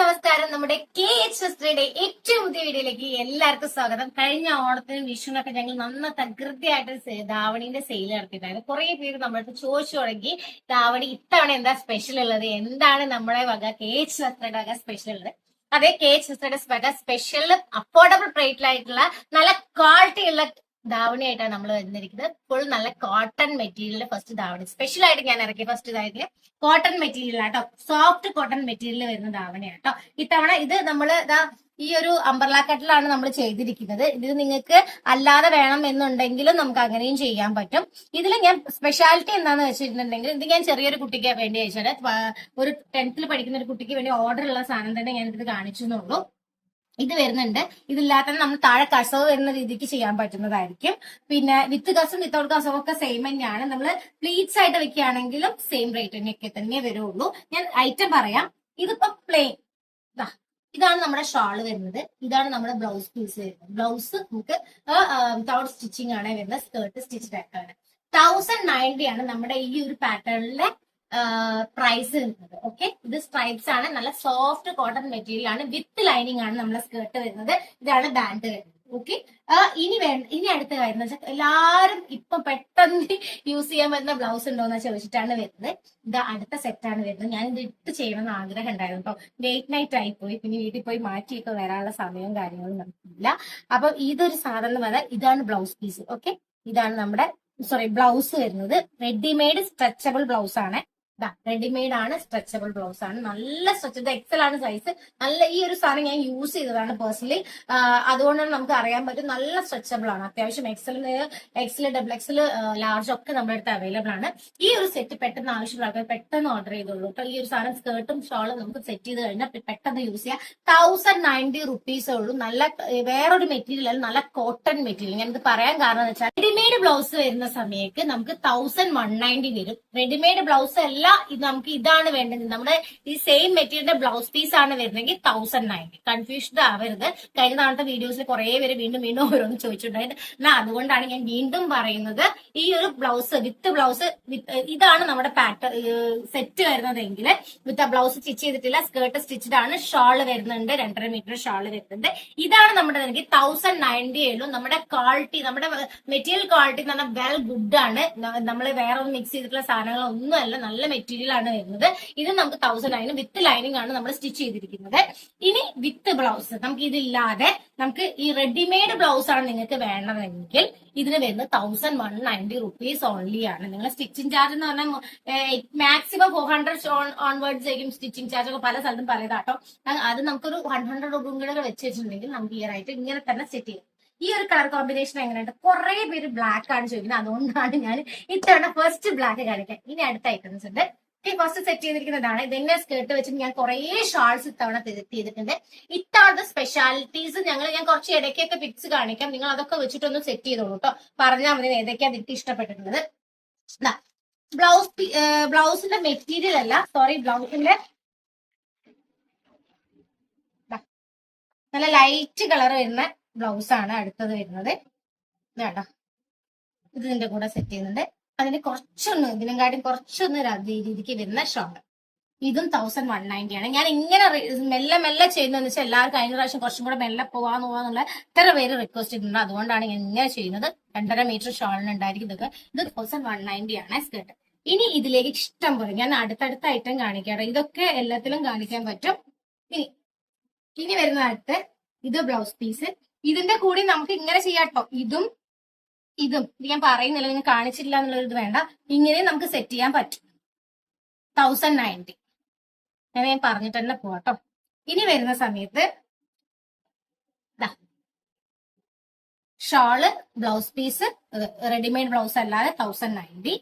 നമസ്കാരം. നമ്മുടെ KH ഏറ്റവും പുതിയ വീഡിയോയിലേക്ക് എല്ലാവർക്കും സ്വാഗതം. കഴിഞ്ഞ ഓണത്തിനും വിഷുവിനൊക്കെ ഞങ്ങൾ നന്ന തകൃതിയായിട്ട് ധാവണിന്റെ സെയിൽ നടത്തിയിട്ടായിരുന്നു. കുറെ പേര് നമ്മളടുത്ത് ചോദിച്ചു തുടങ്ങി ധാവണി ഇത്തവണ എന്താ സ്പെഷ്യൽ ഉള്ളത്, എന്താണ് നമ്മുടെ വക KH വക സ്പെഷ്യൽ ഉള്ളത്. അതെ, KH വക സ്പെഷ്യൽ അഫോർഡബിൾ റേറ്റിലായിട്ടുള്ള നല്ല ക്വാളിറ്റി ഉള്ള ധാവണിയായിട്ടാണ് നമ്മൾ വന്നിരിക്കുന്നത്. ഫുൾ നല്ല cotton material first davani special ആയിട്ട് ഞാൻ ഇറക്കി. ഫസ്റ്റ് ഇതായിട്ട് കോട്ടൺ മെറ്റീരിയൽ ആട്ടോ, സോഫ്റ്റ് കോട്ടൺ മെറ്റീരിയൽ വരുന്ന ധാവണിയാട്ടോ. ഇത്തവണ ഇത് നമ്മൾ ഈ ഒരു അംബർല കട്ടിലാണ് നമ്മൾ ചെയ്തിരിക്കുന്നത്. ഇത് നിങ്ങൾക്ക് അല്ലാതെ വേണം എന്നുണ്ടെങ്കിലും നമുക്ക് അങ്ങനെയും ചെയ്യാൻ പറ്റും. ഇതിൽ ഞാൻ സ്പെഷ്യാലിറ്റി എന്താണെന്ന് വെച്ചിട്ടുണ്ടെങ്കിൽ, ഇത് ഞാൻ ചെറിയൊരു കുട്ടിക്ക് വേണ്ടി അയച്ചത്, ഒരു 10th പഠിക്കുന്ന ഒരു കുട്ടിക്ക് വേണ്ടി ഓർഡർ ഉള്ള സാധനം തന്നെ ഞാൻ ഇത് കാണിച്ചു എന്നുള്ളൂ. ഇത് വരുന്നുണ്ട്. ഇതില്ലാത്ത നമ്മൾ താഴെ കസവ് വരുന്ന രീതിക്ക് ചെയ്യാൻ പറ്റുന്നതായിരിക്കും. പിന്നെ വിത്ത് കസും വിത്തൗട്ട് കസവും ഒക്കെ സെയിം തന്നെയാണ്. നമ്മൾ പ്ലീറ്റ്സ് ആയിട്ട് വെക്കുകയാണെങ്കിലും സെയിം റേറ്റ് തന്നെ വരുള്ളൂ. ഞാൻ ഐറ്റം പറയാം. ഇതിപ്പോ പ്ലെയിൻ, ഇതാണ് നമ്മുടെ ഷാള് വരുന്നത്. ഇതാണ് നമ്മുടെ ബ്ലൗസ് പീസ് വരുന്നത്. ബ്ലൗസ് നമുക്ക് വിത്തൗട്ട് സ്റ്റിച്ചിങ് ആണ് വരുന്നത്. സ്കേർട്ട് സ്റ്റിച്ച്ഡ് ആയിട്ടാണ്. 1090 ആണ് നമ്മുടെ ഈ ഒരു പാറ്റേണിലെ പ്രൈസ് വരുന്നത്. ഓക്കെ, ഇത് സ്ട്രൈപ്സ് ആണ്. നല്ല സോഫ്റ്റ് കോട്ടൺ മെറ്റീരിയൽ ആണ്. വിത്ത് ലൈനിങ് ആണ് നമ്മുടെ സ്കേർട്ട് വരുന്നത്. ഇതാണ് ബാൻഡ് വരുന്നത്. ഓക്കെ, ഇനി അടുത്ത കാര്യം എന്ന് വെച്ചാൽ, എല്ലാരും ഇപ്പൊ പെട്ടെന്ന് യൂസ് ചെയ്യാൻ പറ്റുന്ന ബ്ലൗസ് ഉണ്ടോന്ന് ചോദിച്ചിട്ടാണ് വരുന്നത്. ഇത് അടുത്ത സെറ്റാണ് വരുന്നത്. ഞാൻ ഇത് ഇട്ട് ചെയ്യണമെന്ന് ആഗ്രഹം ഉണ്ടായിരുന്നു കേട്ടോ. ലേറ്റ് നൈറ്റ് ആയി പോയി, പിന്നെ വീട്ടിൽ പോയി മാറ്റിയൊക്കെ വരാനുള്ള സമയവും കാര്യങ്ങളും നമുക്കില്ല. അപ്പൊ ഇതൊരു സാധനം എന്ന് പറഞ്ഞാൽ ഇതാണ് ബ്ലൗസ് പീസ്. ഓക്കെ, ഇതാണ് നമ്മുടെ ബ്ലൗസ് വരുന്നത്. റെഡിമെയ്ഡ് സ്ട്രെച്ചബിൾ ബ്ലൗസ് ആണ്. റെഡിമെയ്ഡ് ആണ്, സ്ട്രെച്ചബിൾ ബ്ലൗസ് ആണ്. നല്ല സ്ട്രെച്ച്, എക്സൽ ആണ് സൈസ്. നല്ല ഈ ഒരു സാധനം ഞാൻ യൂസ് ചെയ്തതാണ് പേഴ്സണലി. അതുകൊണ്ടാണ് നമുക്ക് അറിയാൻ പറ്റും നല്ല സ്ട്രെച്ചബിൾ ആണ്. അത്യാവശ്യം എക്സൽ ഡബിൾ എക്സൽ ലാർജ് ഒക്കെ നമ്മുടെ അടുത്ത് അവൈലബിൾ ആണ്. ഈ ഒരു സെറ്റ് പെട്ടെന്ന് ആവശ്യമുള്ള ആൾക്കാർ പെട്ടെന്ന് ഓർഡർ ചെയ്തോളൂ കേട്ടോ. ഈ ഒരു സാധനം സ്കേർട്ടും ഷോളും നമുക്ക് സെറ്റ് ചെയ്ത് കഴിഞ്ഞാൽ പെട്ടെന്ന് യൂസ് ചെയ്യാം. 1090 റുപ്പീസേ ഉള്ളൂ. നല്ല വേറൊരു മെറ്റീരിയൽ അല്ല, നല്ല കോട്ടൺ മെറ്റീരിയൽ. ഞാനിത് പറയാൻ കാരണം എന്ന് വെച്ചാൽ, റെഡിമെയ്ഡ് ബ്ലൗസ് വരുന്ന സമയത്ത് നമുക്ക് 1190 വരും. റെഡിമെയ്ഡ് ബ്ലൗസ് അല്ല ഇത്, നമുക്ക് ഇതാണ് വേണ്ടത്. നമ്മുടെ ഈ സെയിം മെറ്റീരിയലിന്റെ ബ്ലൗസ് പീസ് ആണ് വരുന്നെങ്കിൽ 1090. കൺഫ്യൂഷൻ ആവരുത്. കഴിഞ്ഞ നാളത്തെ വീഡിയോസിൽ കുറെ പേര് വീണ്ടും ഓരോന്ന് ചോദിച്ചിട്ടുണ്ടായിരുന്നു. അതുകൊണ്ടാണ് ഞാൻ വീണ്ടും പറയുന്നത്. ഈ ഒരു ബ്ലൗസ് വിത്ത് ബ്ലൗസ് ഇതാണ് നമ്മുടെ പാറ്റേൺ സെറ്റ് വരുന്നതെങ്കിൽ, വിത്ത് ബ്ലൗസ് സ്റ്റിച്ച് ചെയ്തിട്ടില്ല, സ്കേർട്ട് സ്റ്റിച്ച്ഡ് ആണ്. ഷാള് വരുന്നുണ്ട്, 2.5 മീറ്റർ ഷാള് വരുന്നുണ്ട്. ഇതാണ് നമ്മുടെ 1090 ഉള്ളൂ. നമ്മുടെ ക്വാളിറ്റി, നമ്മുടെ മെറ്റീരിയൽ ക്വാളിറ്റി എന്ന് പറഞ്ഞാൽ വെൽ ഗുഡ് ആണ്. നമ്മൾ വേറെ ഒന്നും മിക്സ് ചെയ്തിട്ടുള്ള സാധനങ്ങളൊന്നും അല്ല, നല്ല മെറ്റീരിയൽ ആണ് വരുന്നത്. ഇത് നമുക്ക് 1090 വിത്ത് ലൈനിങ് ആണ് നമ്മൾ സ്റ്റിച്ച് ചെയ്തിരിക്കുന്നത്. ഇനി വിത്ത് ബ്ലൗസ്, നമുക്ക് ഇതില്ലാതെ നമുക്ക് ഈ റെഡിമെയ്ഡ് ബ്ലൗസ് ആണ് നിങ്ങൾക്ക് വേണ്ടതെങ്കിൽ ഇതിന് വരുന്നത് 1190 റുപ്പീസ് ഓൺലി ആണ്. നിങ്ങൾ സ്റ്റിച്ചിങ് ചാർജ് എന്ന് പറഞ്ഞാൽ മാക്സിമം 400 ഓൺവേർഡ്സ് ആയിരിക്കും. സ്റ്റിച്ചിങ് ചാർജ് ഒക്കെ പല സ്ഥലത്തും പലതാട്ടോ. അത് നമുക്കൊരു 100 രൂപയും കൂടെ വെച്ചിട്ടുണ്ടെങ്കിൽ നമുക്ക് ഈ ആയിട്ട് ഇങ്ങനെ തന്നെ സെറ്റ് ചെയ്യാം. ഈ ഒരു കളർ കോമ്പിനേഷൻ എങ്ങനെയുണ്ട്? കുറെ പേര് ബ്ലാക്ക് ആണ് ചോദിക്കുന്നത്. അതുകൊണ്ടാണ് ഞാൻ ഇത്തവണ ഫസ്റ്റ് ബ്ലാക്ക് കാണിക്കാൻ. ഇനി അടുത്ത ഐറ്റംസ് ഉണ്ട്. ഫസ്റ്റ് സെറ്റ് ചെയ്തിരിക്കുന്നതാണ്. ഇതെന്നെ സ്കേർട്ട് വെച്ചിട്ട് ഞാൻ കുറെ ഷാൾസ് ഇത്തവണ സെറ്റ് ചെയ്തിട്ടുണ്ട്. ഇത്തവണത്തെ സ്പെഷ്യാലിറ്റീസ് ഞാൻ കുറച്ച് ഇടയ്ക്കൊക്കെ പിക്സ് കാണിക്കാം. നിങ്ങൾ അതൊക്കെ വെച്ചിട്ടൊന്ന് സെറ്റ് ചെയ്തോളൂ കേട്ടോ. പറഞ്ഞാൽ മതി ഏതൊക്കെയാണ് എനിക്ക് ഇഷ്ടപ്പെട്ടിട്ടുള്ളത്. ബ്ലൗസിന്റെ മെറ്റീരിയൽ അല്ല, ബ്ലൗസിന്റെ നല്ല ലൈറ്റ് കളർ വരുന്ന ബ്ലൗസ് ആണ് അടുത്തത് വരുന്നത്. കേട്ടോ, ഇതിന്റെ കൂടെ സെറ്റ് ചെയ്യുന്നുണ്ട്. അതിന് ഇതിനെക്കാട്ടും കുറച്ചൊന്ന് രീതിക്ക് വരുന്ന ഷോൾ. ഇതും 1190 ആണ്. ഞാൻ ഇങ്ങനെ മെല്ലെ ചെയ്യുന്നതെന്ന് വെച്ചാൽ, എല്ലാവർക്കും കഴിഞ്ഞ പ്രാവശ്യം കുറച്ചും കൂടെ മെല്ലെ പോവാന്നുള്ള ഇത്ര പേര് റിക്വസ്റ്റ് ചെയ്തിട്ടുണ്ട്. അതുകൊണ്ടാണ് ഞാൻ ഇങ്ങനെ ചെയ്യുന്നത്. 2.5 മീറ്റർ ഷോളിന് ഉണ്ടായിരിക്കും ഇതൊക്കെ. ഇത് 1190 ആണ് സ്കേർട്ട്. ഇനി ഇതിലേക്ക് ഇഷ്ടം പോലെ ഞാൻ അടുത്തടുത്ത ഐറ്റം കാണിക്കാം. ഇതൊക്കെ എല്ലാത്തിലും കാണിക്കാൻ പറ്റും. ഇനി വരുന്ന അടുത്ത് ഇത് ബ്ലൗസ് പീസ്. ഇതിന്റെ കൂടി നമുക്ക് ഇങ്ങനെ ചെയ്യാട്ടോ. ഇതും ഇത് ഞാൻ പറയുന്നില്ല, നിങ്ങൾ കാണിച്ചില്ല എന്നുള്ളൊരു ഇത് വേണ്ട. ഇങ്ങനെ നമുക്ക് സെറ്റ് ചെയ്യാൻ പറ്റും. 1090 ഞാൻ പറഞ്ഞിട്ട് തന്നെ പോവാട്ടോ. ഇനി വരുന്ന സമയത്ത് shawl blouse piece readymade blouse അല്ലാതെ 1090.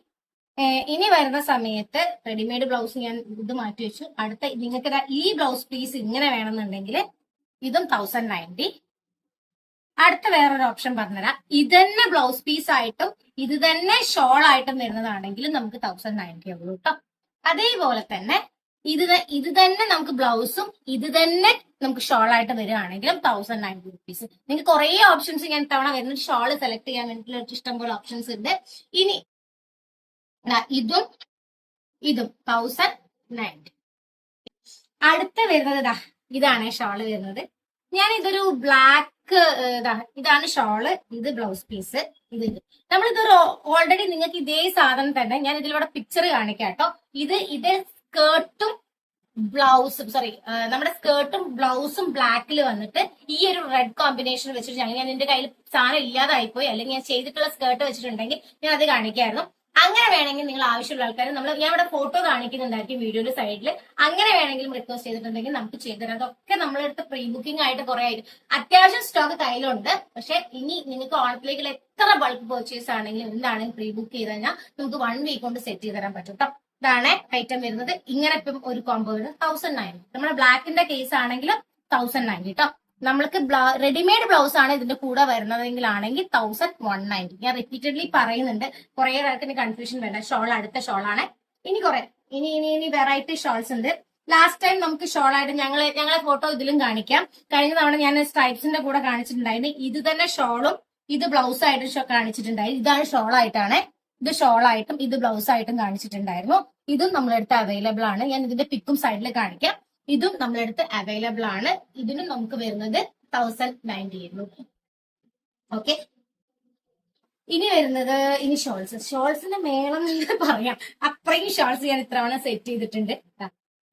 ഇനി വരുന്ന സമയത്ത് റെഡിമെയ്ഡ് ബ്ലൗസ് ഞാൻ ഇത് മാറ്റി വെച്ചു. അടുത്ത നിങ്ങൾക്ക് ഈ ബ്ലൗസ് പീസ് ഇങ്ങനെ വേണമെന്നുണ്ടെങ്കിൽ ഇതും 1090. അടുത്ത വേറൊരു ഓപ്ഷൻ പറഞ്ഞുതരാം. ഇത് തന്നെ ബ്ലൗസ് പീസ് ആയിട്ടും ഇത് തന്നെ ഷോൾ ആയിട്ടും വരുന്നതാണെങ്കിൽ നമുക്ക് 1090 ഉള്ളൂ കേട്ടോ. അതേപോലെ തന്നെ ഇത് തന്നെ നമുക്ക് ബ്ലൗസും ഇത് തന്നെ നമുക്ക് ഷോൾ ആയിട്ട് വരികയാണെങ്കിലും 1090 റുപ്പീസ്. നിങ്ങൾക്ക് കുറെ ഓപ്ഷൻസ് ഞാൻ തവണ വരുന്ന ഷോൾ സെലക്ട് ചെയ്യാൻ വേണ്ടിയിട്ടുള്ള ഇഷ്ടംപോലെ ഓപ്ഷൻസ് ഉണ്ട്. ഇനി ഇതും 1090. അടുത്ത വരുന്നത് ഇതാണ് ഷോള് വരുന്നത്. ഞാൻ ഇതൊരു ബ്ലാക്ക് ഇതാണ് ഷോള്, ഇത് ബ്ലൗസ് പീസ്, നമ്മളിതൊരു ഓൾറെഡി നിങ്ങൾക്ക് ഇതേ സാധനം തന്നെ ഞാൻ ഇതിലൂടെ പിക്ചർ കാണിക്കാം കേട്ടോ. ഇത് സ്കേർട്ടും ബ്ലൗസും നമ്മുടെ സ്കേർട്ടും ബ്ലൗസും ബ്ലാക്കിൽ വന്നിട്ട് ഈ ഒരു റെഡ് കോമ്പിനേഷൻ വെച്ചിട്ട് ഞാൻ എന്റെ കയ്യിൽ സാധനം ഇല്ലാതായിപ്പോയി, അല്ലെങ്കിൽ ഞാൻ ചെയ്തിട്ടുള്ള സ്കേർട്ട് വെച്ചിട്ടുണ്ടെങ്കിൽ ഞാൻ അത് കാണിക്കായിരുന്നു. അങ്ങനെ വേണമെങ്കിൽ നിങ്ങൾ ആവശ്യമുള്ള ആൾക്കാർ ഞാൻ ഇവിടെ ഫോട്ടോ കാണിക്കുന്നുണ്ടായിരിക്കും വീഡിയോയുടെ സൈഡിൽ. അങ്ങനെ വേണമെങ്കിലും റിക്വസ്റ്റ് ചെയ്തിട്ടുണ്ടെങ്കിൽ നമുക്ക് ചെയ്തുതരാം. അതൊക്കെ നമ്മളെടുത്ത് പ്രീ ബുക്കിംഗ് ആയിട്ട് കുറെ ആയിട്ട് അത്യാവശ്യം സ്റ്റോക്ക് കയ്യിലുണ്ട്. പക്ഷെ ഇനി നിങ്ങൾക്ക് ഓണത്തിലേക്കുള്ള എത്ര ബൾക്ക് പർച്ചേസ് ആണെങ്കിലും എന്താണെങ്കിലും പ്രീ ബുക്ക് ചെയ്ത് കഴിഞ്ഞാൽ നമുക്ക് 1 വീക്ക് കൊണ്ട് സെറ്റ് ചെയ്ത് തരാൻ പറ്റും കേട്ടോ. ഇതാണ് ഐറ്റം വരുന്നത്. ഇങ്ങനെ ഇപ്പം ഒരു കോംബോ വരുന്നത് 1090. നമ്മുടെ ബ്ലാക്കിന്റെ കേസ് ആണെങ്കിൽ 1090 കേട്ടോ. നമ്മൾക്ക് റെഡിമെയ്ഡ് ബ്ലൗസ് ആണ് ഇതിന്റെ കൂടെ വരുന്നതെങ്കിലാണെങ്കിൽ 1190. ഞാൻ റിപ്പീറ്റഡ്ലി പറയുന്നുണ്ട്, കുറെ പേർക്ക് കൺഫ്യൂഷൻ വേണ്ട. ഷോൾ അടുത്ത ഷോളാണ്. ഇനി വെറൈറ്റി ഷോൾസ് ഉണ്ട്. ലാസ്റ്റ് ടൈം നമുക്ക് ഷോൾ ആയിട്ട് ഞങ്ങളെ ഫോട്ടോ ഇതിലും കാണിക്കാം. കഴിഞ്ഞ തവണ ഞാൻ സ്ട്രൈപ്സിന്റെ കൂടെ കാണിച്ചിട്ടുണ്ടായിരുന്നു. ഇത് തന്നെ ഷോളും ഇത് ബ്ലൗസ് ആയിട്ടും കാണിച്ചിട്ടുണ്ടായിരുന്നു. ഇതാണ് ഷോളായിട്ടാണ്, ഇത് ഷോളായിട്ടും ഇത് ബ്ലൗസ് ആയിട്ടും കാണിച്ചിട്ടുണ്ടായിരുന്നു. ഇതും നമ്മളെടുത്ത് അവൈലബിൾ ആണ്. ഞാൻ ഇതിന്റെ പിക്കും സൈഡിൽ കാണിക്കാം. ഇതും നമ്മളെടുത്ത് അവൈലബിൾ ആണ്. ഇതിനും നമുക്ക് വരുന്നത് 1090. ഓക്കെ, ഇനി വരുന്നത് ഷോൾസിന്റെ മേളം എന്ന് പറയാം. അത്രയും ഷോൾസ് ഞാൻ ഇത്തവണ സെറ്റ് ചെയ്തിട്ടുണ്ട്.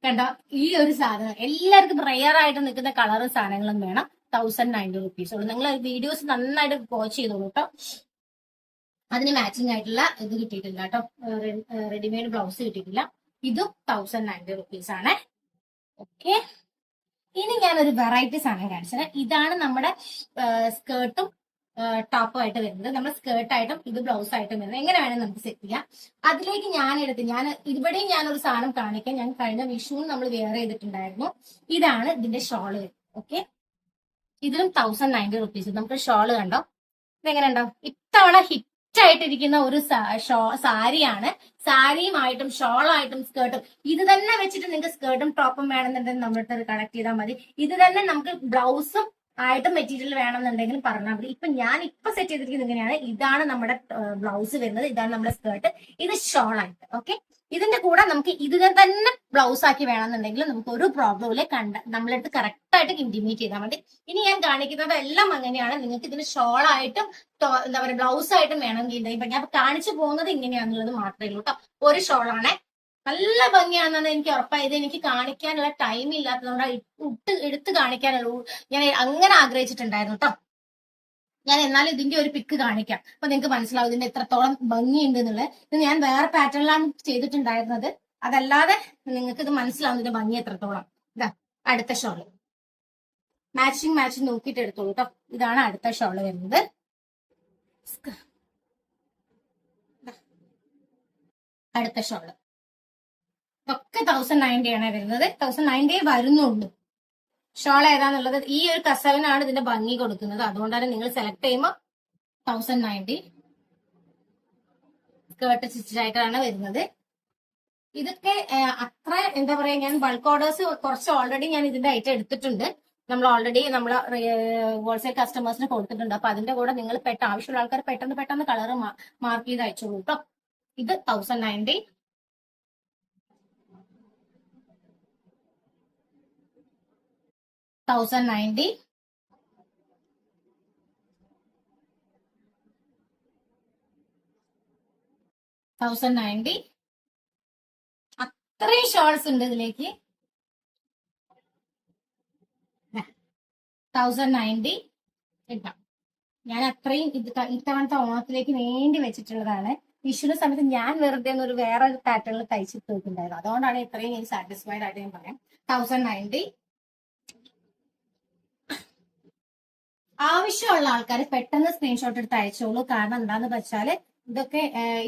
കണ്ടോ, ഈ ഒരു സാധനം എല്ലാവർക്കും റെയർ ആയിട്ട് നിൽക്കുന്ന കളറും സാധനങ്ങളും വേണം. 1090 റുപ്പീസ് ഉള്ളൂ. നിങ്ങൾ വീഡിയോസ് നന്നായിട്ട് വാച്ച് ചെയ്തോളൂ കേട്ടോ. അതിന് മാച്ചിങ് ആയിട്ടുള്ള ഇത് കിട്ടിയിട്ടില്ല കേട്ടോ, റെഡിമെയ്ഡ് ബ്ലൗസ് കിട്ടിയിട്ടില്ല. ഇതും 1090 റുപ്പീസ് ആണ്. ഓക്കെ, ഇനി ഞാനൊരു വെറൈറ്റി സാധനം കാണിച്ചത്. ഇതാണ് നമ്മുടെ സ്കേർട്ടും ടോപ്പും ആയിട്ട് വരുന്നത്. നമ്മുടെ സ്കേർട്ടായിട്ടും ഇത് ബ്ലൗസ് ആയിട്ടും വരുന്നത്. എങ്ങനെ വേണമെങ്കിൽ നമുക്ക് സെറ്റ് ചെയ്യാം. അതിലേക്ക് ഞാൻ ഇവിടെയും ഞാനൊരു സാധനം കാണിക്കാം. ഞാൻ കഴിഞ്ഞ വിഷുവിന് നമ്മൾ വെയർ ചെയ്തിട്ടുണ്ടായിരുന്നു. ഇതാണ് ഇതിന്റെ ഷോള്. ഓക്കെ, ഇതിലും 1090 റുപ്പീസ്. നമുക്ക് ഷോള് കണ്ടോ, ഇതെങ്ങനെ ഉണ്ടാവും. ഇത്തവണ ആയിട്ടിരിക്കുന്ന ഒരു സാരിയാണ്. സാരിയുമായിട്ടും ഷോളായിട്ടും സ്കേർട്ടും ഇത് തന്നെ വെച്ചിട്ട് നിങ്ങൾക്ക് സ്കേർട്ടും ടോപ്പും വേണമെന്നുണ്ടെങ്കിൽ നമ്മളിട്ട് കണക്ട് ചെയ്താൽ മതി. ഇത് തന്നെ നമുക്ക് ബ്ലൗസും ആയിട്ടും മെറ്റീരിയൽ വേണമെന്നുണ്ടെങ്കിലും പറഞ്ഞാൽ മതി. ഞാൻ സെറ്റ് ചെയ്തിരിക്കുന്നത് ഇങ്ങനെയാണ്. ഇതാണ് നമ്മുടെ ബ്ലൗസ് വരുന്നത്, ഇതാണ് നമ്മുടെ സ്കേർട്ട്, ഇത് ഷോളായിട്ട്. ഓക്കെ, ഇതിന്റെ കൂടെ നമുക്ക് ഇത് തന്നെ ബ്ലൗസ് ആക്കി വേണമെന്നുണ്ടെങ്കിൽ നമുക്ക് ഒരു പ്രോബ്ലം ഇല്ല. നമ്മളെടുത്ത് കറക്റ്റ് ആയിട്ട് ഇന്റിമേറ്റ് ചെയ്താൽ മതി. ഇനി ഞാൻ കാണിക്കുന്നത് എല്ലാം അങ്ങനെയാണ്. നിങ്ങൾക്ക് ഇതിന് ഷോളായിട്ടും എന്താ പറയുക ബ്ലൗസ് ആയിട്ടും വേണമെങ്കിൽ ഇപ്പൊ ഞാൻ കാണിച്ചു പോകുന്നത് ഇങ്ങനെയാണെന്നുള്ളത് മാത്രമേ ഉള്ളൂ കേട്ടോ. ഒരു ഷോളാണ്, നല്ല ഭംഗിയാണെന്നാണ് എനിക്ക് ഉറപ്പായത്. എനിക്ക് കാണിക്കാനുള്ള ടൈം ഇല്ലാത്തതുകൊണ്ട് എടുത്ത് കാണിക്കാനുള്ളൂ. ഞാൻ അങ്ങനെ ആഗ്രഹിച്ചിട്ടുണ്ടായിരുന്നു കേട്ടോ. ഞാൻ എന്നാലും ഇതിന്റെ ഒരു പിക്ക് കാണിക്കാം, അപ്പൊ നിങ്ങൾക്ക് മനസ്സിലാവും ഇതിന്റെ എത്രത്തോളം ഭംഗിയുണ്ട് എന്നുള്ളത്. ഇത് ഞാൻ വേറെ പാറ്റേണിലാണ് ചെയ്തിട്ടുണ്ടായിരുന്നത്. അതല്ലാതെ നിങ്ങൾക്ക് ഇത് മനസ്സിലാവും ഇതിന്റെ ഭംഗി എത്രത്തോളം. ഇതാ അടുത്ത ഷോള്, മാച്ചിങ് നോക്കിയിട്ട് എടുത്തോളൂ കേട്ടോ. ഇതാണ് അടുത്ത ഷോള് വരുന്നത്. അടുത്ത ഷോള് ഒക്കെ 1090 ആണ് വരുന്നത്. 1090 വരുന്നുള്ളൂ. ഷോൾ ഏതാന്നുള്ളത് ഈ ഒരു കസവിനാണ് ഇതിന്റെ ഭംഗി കൊടുക്കുന്നത്. അതുകൊണ്ടാണ് നിങ്ങൾ സെലക്ട് ചെയ്യുമ്പോൾ 1090. സ്കേർട്ട് സ്റ്റിച്ചായിട്ടാണ് വരുന്നത്. ഇതൊക്കെ അത്ര എന്താ പറയാ, ഞാൻ ബൾക്ക് ഓർഡേഴ്സ് കുറച്ച് ഓൾറെഡി ഞാൻ ഇതിന്റെ ഐറ്റം എടുത്തിട്ടുണ്ട്. നമ്മൾ ഹോൾസെയിൽ കസ്റ്റമേഴ്സിന് കൊടുത്തിട്ടുണ്ട്. അപ്പൊ അതിന്റെ കൂടെ നിങ്ങൾ ആവശ്യമുള്ള ആൾക്കാർ പെട്ടെന്ന് കളർ മാർക്ക് ചെയ്ത് അയച്ചോളൂ കേട്ടോ. ഇത് 1090. അത്രയും ഷോൾസ് ഉണ്ട് ഇതിലേക്ക്. 1090 ഇട്ടാം. ഞാൻ അത്രയും ഇത്തവണത്തെ ഓണത്തിലേക്ക് വേണ്ടി വെച്ചിട്ടുള്ളതാണ്. വിഷുവിന്റെ സമയത്ത് ഞാൻ വെറുതെ ഒരു വേറെ പാറ്റേണിൽ തയ്ച്ചിട്ട് നോക്കുന്നുണ്ടായിരുന്നു. അതുകൊണ്ടാണ് ഇത്രയും എനിക്ക് സാറ്റിസ്ഫൈഡ് ആയിട്ട് ഞാൻ പറയാം. 1090. ആവശ്യമുള്ള ആൾക്കാർ പെട്ടെന്ന് സ്ക്രീൻഷോട്ട് എടുത്ത് അയച്ചോളൂ. കാരണം എന്താന്ന് വെച്ചാല്